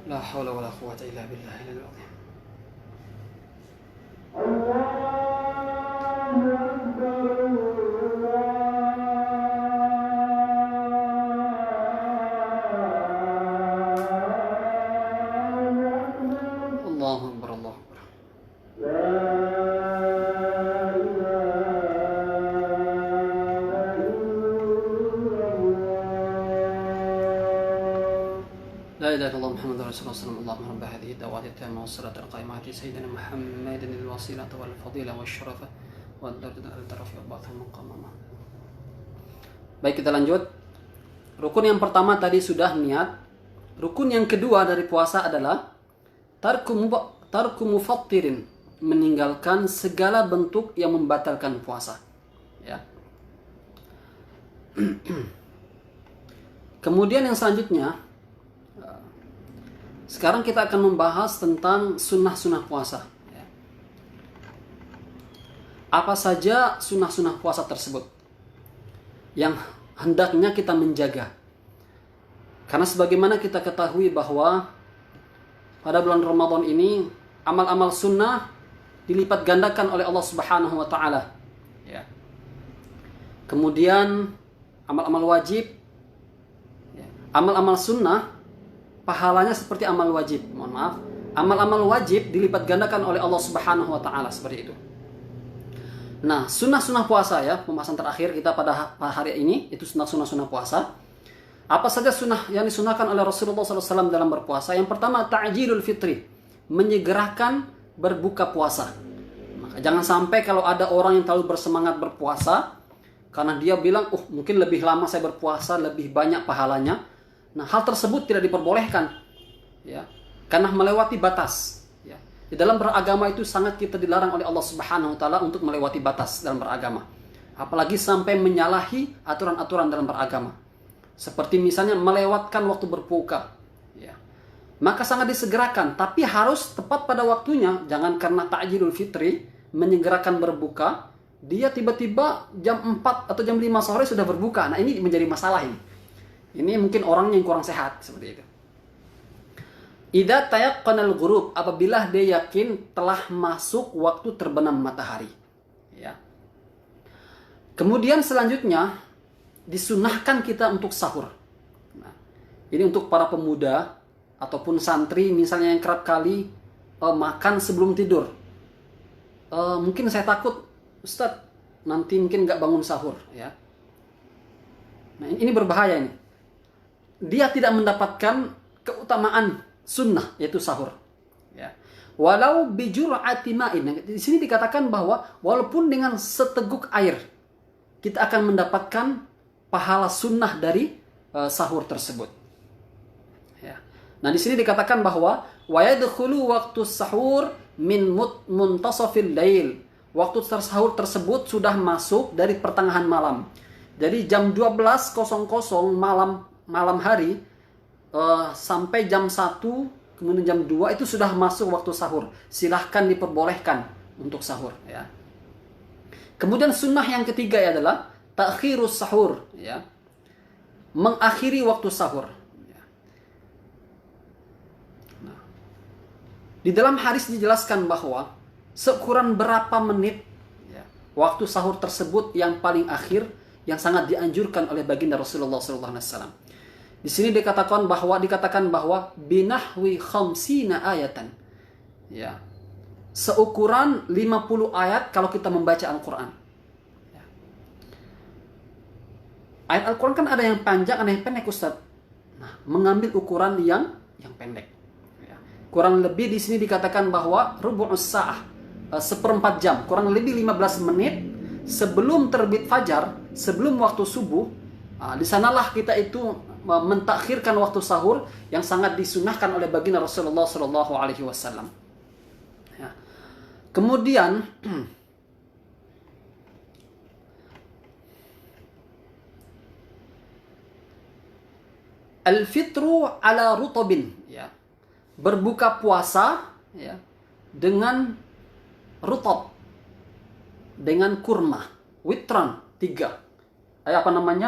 La haula wala quwwata illa billahil azim. Allahu akbar, Allahu akbar. لا إله إلا الله محمد رسول الله صلى الله عليه وسلم. اللهم رب هذه الدعوات التامة والصلاة القائمة سيدنا محمد الوسيلة والفضيلة والشرف والدرجة الترفيع والبعث المقام. Baik, kita lanjut. Rukun yang pertama tadi sudah niat. Rukun yang kedua dari puasa adalah tarku mufattirin, meninggalkan segala bentuk yang membatalkan puasa. Ya. Kemudian yang selanjutnya, sekarang kita akan membahas tentang sunnah-sunnah puasa. Ya. Apa saja sunnah-sunnah puasa tersebut yang hendaknya kita menjaga? Karena sebagaimana kita ketahui bahwa pada bulan Ramadan ini amal-amal sunnah dilipat gandakan oleh Allah Subhanahu wa taala. Ya. Kemudian amal-amal wajib, ya, amal-amal sunnah pahalanya seperti amal wajib. Mohon maaf, amal-amal wajib dilipat gandakan oleh Allah Subhanahu wa taala seperti itu. Nah, sunnah-sunnah puasa ya, pembahasan terakhir kita pada hari ini itu sunnah-sunnah puasa. Apa saja sunnah yang disunahkan oleh Rasulullah SAW dalam berpuasa? Yang pertama, ta'jilul fitri, menyegerakan berbuka puasa. Maka jangan sampai kalau ada orang yang terlalu bersemangat berpuasa karena dia bilang, mungkin lebih lama saya berpuasa, lebih banyak pahalanya. Nah, hal tersebut tidak diperbolehkan, ya, karena melewati batas. Ya. Di dalam beragama itu sangat kita dilarang oleh Allah Subhanahu Wa Taala untuk melewati batas dalam beragama, apalagi sampai menyalahi aturan-aturan dalam beragama. Seperti misalnya melewatkan waktu berbuka, ya. Maka sangat disegerakan, tapi harus tepat pada waktunya. Jangan karena ta'jilul fitri, menyegerakan berbuka, dia tiba-tiba jam 4 atau jam 5 sore sudah berbuka. Nah, ini menjadi masalah ini. Ini mungkin orangnya yang kurang sehat seperti itu. Idza tayaqqanal ghurub, apabila dia yakin telah masuk waktu terbenam matahari, ya. Kemudian selanjutnya disunahkan kita untuk sahur. Nah, ini untuk para pemuda ataupun santri misalnya yang kerap kali makan sebelum tidur. Mungkin saya takut, Ustadz, nanti mungkin nggak bangun sahur, ya. Nah, ini berbahaya ini. Dia tidak mendapatkan keutamaan sunnah yaitu sahur. Ya. Walau bijur'ati ma'in. Di sini dikatakan bahwa walaupun dengan seteguk air kita akan mendapatkan pahala sunnah dari sahur tersebut. Ya. Nah, di sini dikatakan bahwa wa yadkhulu waktu sahur min muntasafil lail. Waktu sahur tersebut sudah masuk dari pertengahan malam. Jadi jam 12.00 malam hari sampai jam 1, kemudian jam 2 itu sudah masuk waktu sahur. Silahkan diperbolehkan untuk sahur, ya. Kemudian sunnah yang ketiga adalah ta'khirus sahur, ya. Mengakhiri waktu sahur. Ya. Nah, di dalam hadis dijelaskan bahwa seukuran berapa menit, ya, waktu sahur tersebut yang paling akhir yang sangat dianjurkan oleh baginda Rasulullah SAW. Di sini dikatakan bahwa binahwi khamsina ayatan. Ya. Seukuran 50 ayat kalau kita membaca Al-Qur'an. Ya. Ayat Al-Qur'an kan ada yang panjang, ada yang pendek, Ustaz. Nah, mengambil ukuran yang pendek. Ya. Kurang lebih di sini dikatakan bahwa rubu'us sa'ah, seperempat jam, kurang lebih 15 menit sebelum terbit fajar, sebelum waktu subuh. Di sanalah kita itu mentakhirkan waktu sahur yang sangat disunahkan oleh baginda Rasulullah SAW. Ya. Kemudian al-fitru ala rutubin, ya. Berbuka puasa, ya, dengan rutab, dengan kurma, witran, 3.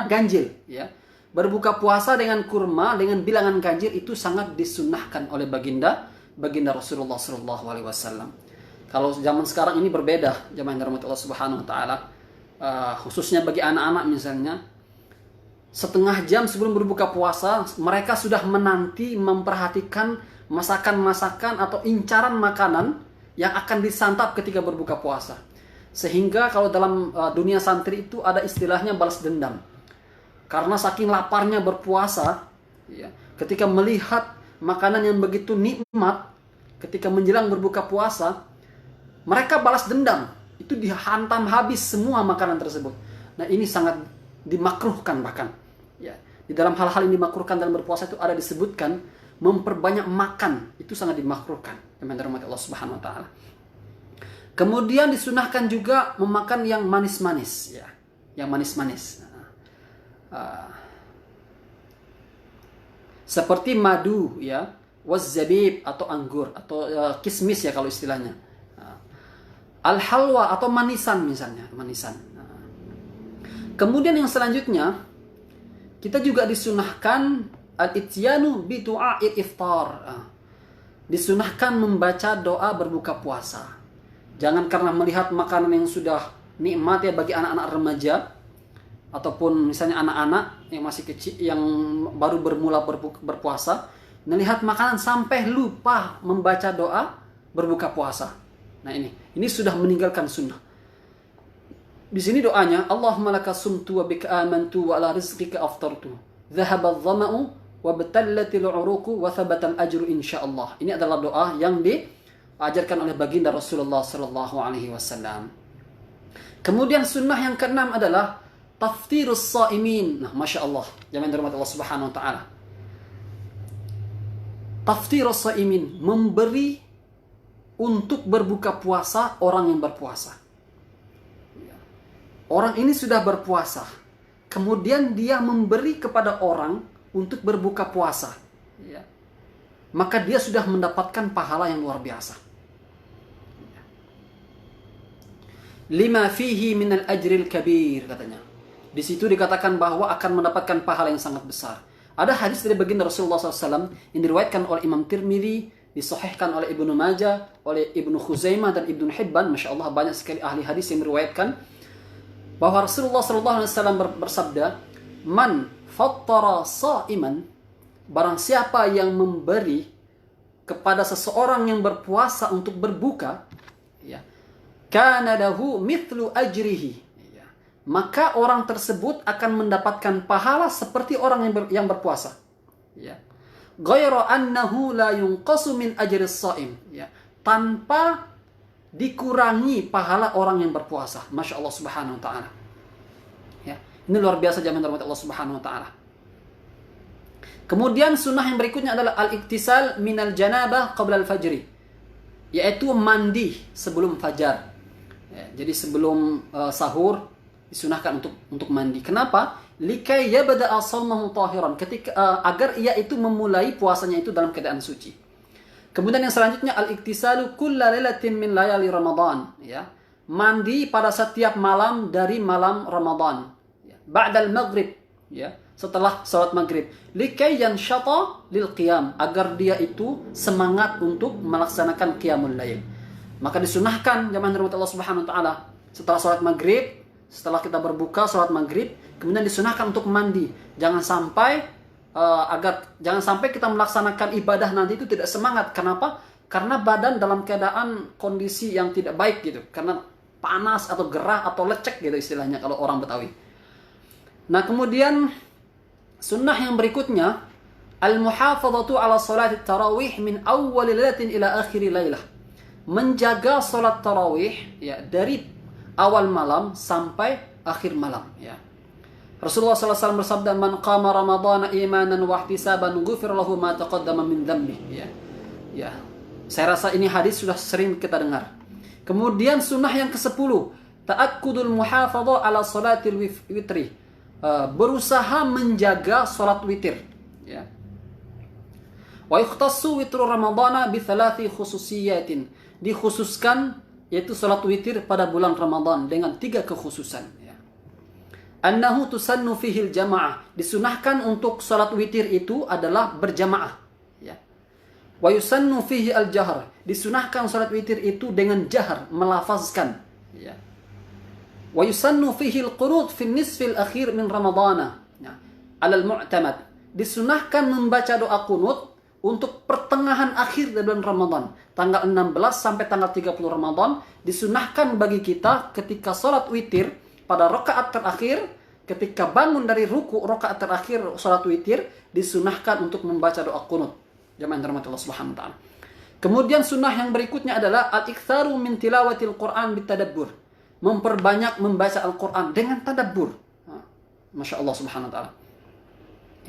Ganjil, ya. Berbuka puasa dengan kurma dengan bilangan ganjil itu sangat disunahkan oleh baginda Rasulullah SAW. Kalau zaman sekarang ini berbeda, jamaah yang dirahmati Allah Subhanahu wa taala. Khususnya bagi anak-anak misalnya, setengah jam sebelum berbuka puasa mereka sudah menanti, memperhatikan masakan-masakan atau incaran makanan yang akan disantap ketika berbuka puasa. Sehingga kalau dalam dunia santri itu ada istilahnya balas dendam. Karena saking laparnya berpuasa, ya, ketika melihat makanan yang begitu nikmat, ketika menjelang berbuka puasa, mereka balas dendam. Itu dihantam habis semua makanan tersebut. Nah, ini sangat dimakruhkan bahkan. Ya, di dalam hal-hal yang dimakruhkan dalam berpuasa itu ada disebutkan memperbanyak makan, itu sangat dimakruhkan. Teman-teman Allah Subhanahu wa taala. Kemudian disunahkan juga memakan yang manis-manis, ya. Yang manis-manis. Seperti madu, ya, wazzabib atau anggur atau kismis, ya kalau istilahnya. Al-halwa atau manisan misalnya, manisan. Kemudian yang selanjutnya kita juga disunahkan al-ityanu bi du'a'il iftar. Disunahkan membaca doa berbuka puasa. Jangan karena melihat makanan yang sudah nikmat, ya, bagi anak-anak remaja ataupun misalnya anak-anak yang masih kecil yang baru bermula berpuasa, melihat makanan sampai lupa membaca doa berbuka puasa. Nah, ini sudah meninggalkan sunnah. Di sini doanya, Allahumma laka sumtu wa bika amantu wa ala rizqika aftartu. Dhahaba adh-dhama'u wa batallatil 'uruqu wa thabata al-ajru insyaallah. Ini adalah doa yang diajarkan oleh baginda Rasulullah sallallahu alaihi wasallam. Kemudian sunnah yang keenam adalah taftirus shaimin. Nah, Masya Allah, jamaah dirahmati Allah Subhanahu wa taala. Taftirus shaimin, memberi untuk berbuka puasa orang yang berpuasa. Orang ini sudah berpuasa, kemudian dia memberi kepada orang untuk berbuka puasa, ya. Maka dia sudah mendapatkan pahala yang luar biasa. Lima fihi minal ajril kabir, katanya. Di situ dikatakan bahwa akan mendapatkan pahala yang sangat besar. Ada hadis dari baginda Rasulullah SAW yang diriwayatkan oleh Imam Tirmidzi, disahihkan oleh Ibnu Majah, oleh Ibnu Khuzaimah dan Ibnu Hibban. Masya Allah, banyak sekali ahli hadis yang meriwayatkan bahwa Rasulullah SAW bersabda, "Man fattara sha'iman," barang siapa yang memberi kepada seseorang yang berpuasa untuk berbuka, ya, kana lahu mithlu ajrihi, ya, maka orang tersebut akan mendapatkan pahala seperti orang yang berpuasa, ya. Ghayra annahu la yunqasu min ajri shaim, ya, tanpa dikurangi pahala orang yang berpuasa. Masya Allah Subhanahu wa ta'ala, ya. Ini luar biasa, jamaah rahmat Allah Subhanahu wa ta'ala. Kemudian sunnah yang berikutnya adalah al-iktisal minal janabah qabla al-fajri, yaitu mandi sebelum fajar, ya. Jadi sebelum sahur disunahkan untuk mandi. Kenapa? Likai yabda'a shaumahu tahiran, agar ia itu memulai puasanya itu dalam keadaan suci. Kemudian yang selanjutnya al-iktisalu kulla lailatin min layali Ramadan, ya. Mandi pada setiap malam dari malam Ramadan, ya. Ba'dal maghrib, ya, setelah salat maghrib. Likai yanshata lil qiyam, agar dia itu semangat untuk melaksanakan qiyamul lail. Maka disunahkan, jamaah rahmat Allah Subhanahu wa taala, Setelah sholat maghrib, setelah kita berbuka sholat maghrib, kemudian disunahkan untuk mandi. Jangan sampai kita melaksanakan ibadah nanti itu tidak semangat. Kenapa? Karena badan dalam keadaan kondisi yang tidak baik gitu. Karena panas atau gerah atau lecek gitu istilahnya kalau orang Betawi. Nah, kemudian sunnah yang berikutnya, al-muhafadzatu ala salat tarawih min awwal lailatin ila akhir lailah. Menjaga salat tarawih ya dari awal malam sampai akhir malam ya. Rasulullah SAW bersabda, "Man qama ramadhana imanan wa ihtisaban ghufira lahu ma taqaddama min dhanbi." Ya. Ya. Saya rasa ini hadis sudah sering kita dengar. Kemudian sunnah yang ke-10, ta'akkudul muhafadzah ala salatil witri. Berusaha menjaga salat witir ya. Wa yukhtassu witru ramadhana bi thalathi khususiyatin. Dikhususkan yaitu salat witir pada bulan Ramadan dengan 3 kekhususan ya. Annahu tusannu fihi al-jamaah. Disunahkan untuk salat witir itu adalah berjamaah ya. Wa yusannu fihi al-jahr. Disunahkan salat witir itu dengan jahar, melafazkan ya. Wa yusannu fihi al-qunut fi an-nisfi al-akhir min Ramadhan ya. Ala al-mu'tamad. Disunahkan membaca doa qunut untuk pertengahan akhir dari bulan Ramadan, tanggal 16 sampai tanggal 30 Ramadan, disunahkan bagi kita ketika sholat witir pada rakaat terakhir, ketika bangun dari ruku rakaat terakhir sholat witir, disunahkan untuk membaca doa qunut. Jamaah yang dirahmati Allah Subhanahu wa taala. Kemudian sunnah yang berikutnya adalah al-iktsaru min tilawatil Quran bitadabbur. Memperbanyak membaca Al-Quran dengan tadabbur. Masya Allah Subhanahu wa taala.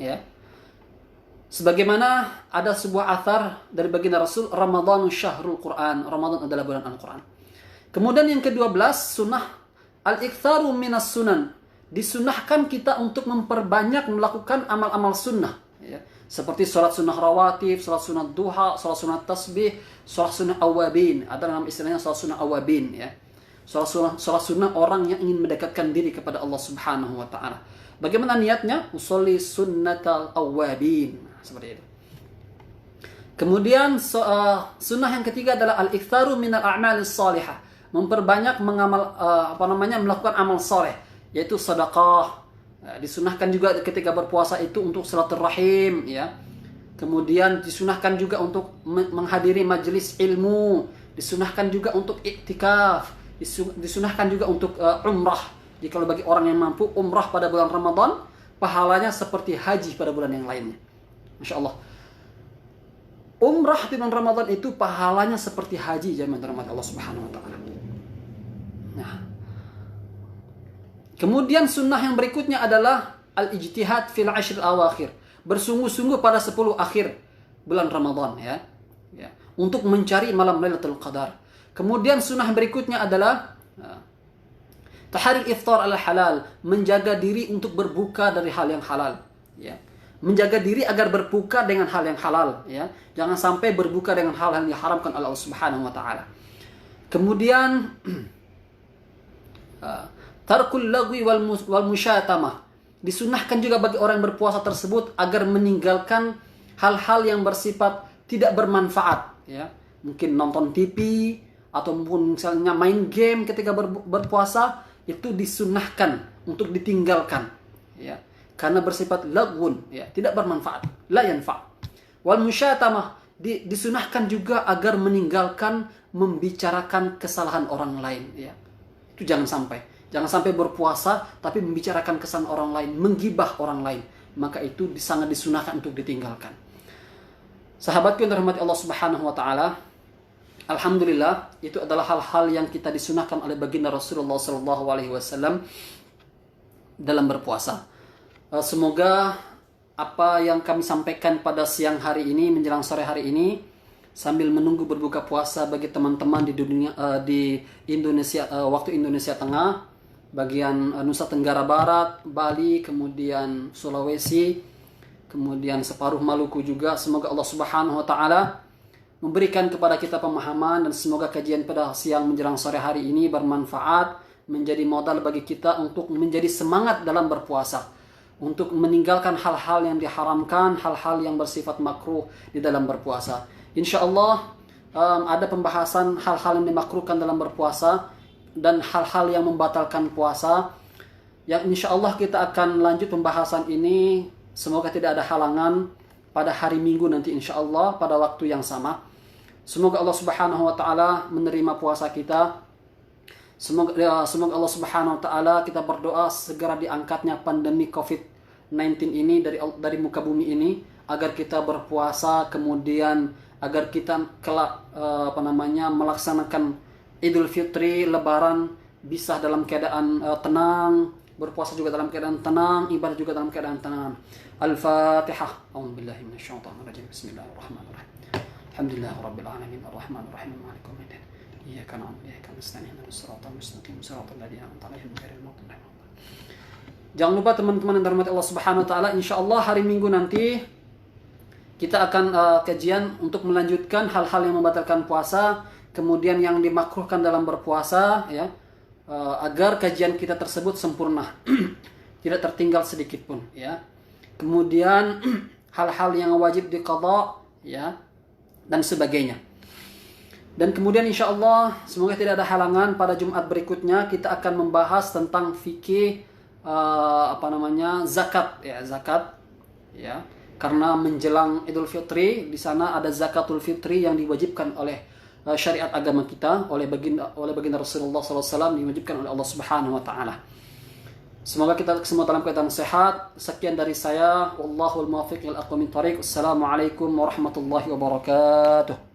Ya. Sebagaimana ada sebuah athar dari baginda Rasul, Ramadhanu syahrul Quran. Ramadan adalah bulan Al-Quran. Kemudian yang ke-12, sunnah al-iktsaru minas sunan. Disunahkan kita untuk memperbanyak melakukan amal-amal sunnah. Ya. Seperti sholat sunnah rawatib, sholat sunnah duha, sholat sunnah tasbih, sholat sunnah awabin. Ada nama istilahnya sholat sunnah awabin. Ya. Sholat sunnah orang yang ingin mendekatkan diri kepada Allah Subhanahu wa ta'ala. Bagaimana niatnya? Usolli sunnatal awabin. Seperti itu. Kemudian sunnah yang ketiga adalah al-iktsaru minal a'malis salihah. Memperbanyak melakukan amal soleh, yaitu sedekah. Disunahkan juga ketika berpuasa itu untuk silaturahim ya. Kemudian disunahkan juga untuk menghadiri majelis ilmu, disunahkan juga untuk iktikaf, disunahkan juga untuk umrah. Jika bagi orang yang mampu umrah pada bulan Ramadan, pahalanya seperti haji pada bulan yang lainnya. Masya Allah. Umrah di bulan Ramadan itu pahalanya seperti haji, jamaah rahmat Allah Subhanahu wa taala. Nah. Kemudian sunnah yang berikutnya adalah al-ijtihad fil ashr al-awakhir. Bersungguh-sungguh pada 10 akhir bulan Ramadan ya. Ya, untuk mencari malam Lailatul Qadar. Kemudian sunnah berikutnya adalah tahari iftar al-halal, menjaga diri untuk berbuka dari hal yang halal ya. Menjaga diri agar berbuka dengan hal yang halal ya. Jangan sampai berbuka dengan hal yang diharamkan oleh Allah Subhanahu wa taala. Kemudian tarkul lagwi wal musyatamah. Disunahkan juga bagi orang yang berpuasa tersebut agar meninggalkan hal-hal yang bersifat tidak bermanfaat ya. Mungkin nonton TV ataupun misalnya main game ketika berpuasa, itu disunahkan untuk ditinggalkan ya. Karena bersifat lagwun ya, tidak bermanfaat, la yanfa. Wal musyatamah, disunahkan juga agar meninggalkan membicarakan kesalahan orang lain ya. Itu jangan sampai berpuasa tapi membicarakan kesalahan orang lain, menggibah orang lain, maka itu sangat disunahkan untuk ditinggalkan. Sahabatku yang dirahmati Allah Subhanahu wa taala, alhamdulillah itu adalah hal-hal yang kita disunahkan oleh baginda Rasulullah sallallahu alaihi wasallam dalam berpuasa. Semoga apa yang kami sampaikan pada siang hari ini menjelang sore hari ini, sambil menunggu berbuka puasa bagi teman-teman di Indonesia, waktu Indonesia Tengah, bagian Nusa Tenggara Barat, Bali, kemudian Sulawesi, kemudian separuh Maluku juga. Semoga Allah Subhanahu wa taala memberikan kepada kita pemahaman, dan semoga kajian pada siang menjelang sore hari ini bermanfaat, menjadi modal bagi kita untuk menjadi semangat dalam berpuasa, untuk meninggalkan hal-hal yang diharamkan, hal-hal yang bersifat makruh di dalam berpuasa. Insya Allah ada pembahasan hal-hal yang dimakruhkan dalam berpuasa dan hal-hal yang membatalkan puasa, yang insya Allah kita akan lanjut pembahasan ini. Semoga tidak ada halangan pada hari Minggu nanti insya Allah pada waktu yang sama. Semoga Allah Subhanahu wa taala menerima puasa kita. Semoga Allah Subhanahu wa taala, kita berdoa segera diangkatnya pandemi COVID-19 ini dari muka bumi ini, agar kita berpuasa, kemudian agar kita kelak melaksanakan Idul Fitri, Lebaran bisa dalam keadaan tenang, berpuasa juga dalam keadaan tenang, ibadah juga dalam keadaan tenang. Al-Fatihah. A'udzubillahi minasyaitonir rajim. Bismillahirrahmanirrahim. Alhamdulillahirabbil alamin arrahmanir rahim maliki yaumiddin. Iyyaka na'budu wa iyyaka nasta'in ihdinas siratal mustaqim siratal ladzina an'amta 'alaihim ghairil maghdubi 'alaihim waladdallin. Jangan lupa teman-teman yang dirahmati Allah Subhanahu wa taala, insyaallah hari Minggu nanti kita akan kajian untuk melanjutkan hal-hal yang membatalkan puasa, kemudian yang dimakruhkan dalam berpuasa, ya, agar kajian kita tersebut sempurna, tidak tertinggal sedikit pun, ya. Kemudian hal-hal yang wajib diqadha, ya, dan sebagainya. Dan kemudian insya Allah semoga tidak ada halangan pada Jumat berikutnya kita akan membahas tentang fikih zakat, ya, zakat, ya. Karena menjelang Idul Fitri, di sana ada zakatul fitri yang diwajibkan oleh syariat agama kita, oleh baginda Rasulullah SAW, diwajibkan oleh Allah Subhanahu wa taala. Semoga kita semua dalam keadaan sehat. Sekian dari saya, wallahul muwaffiq ila aqwamit thariq. Assalamualaikum warahmatullahi wabarakatuh.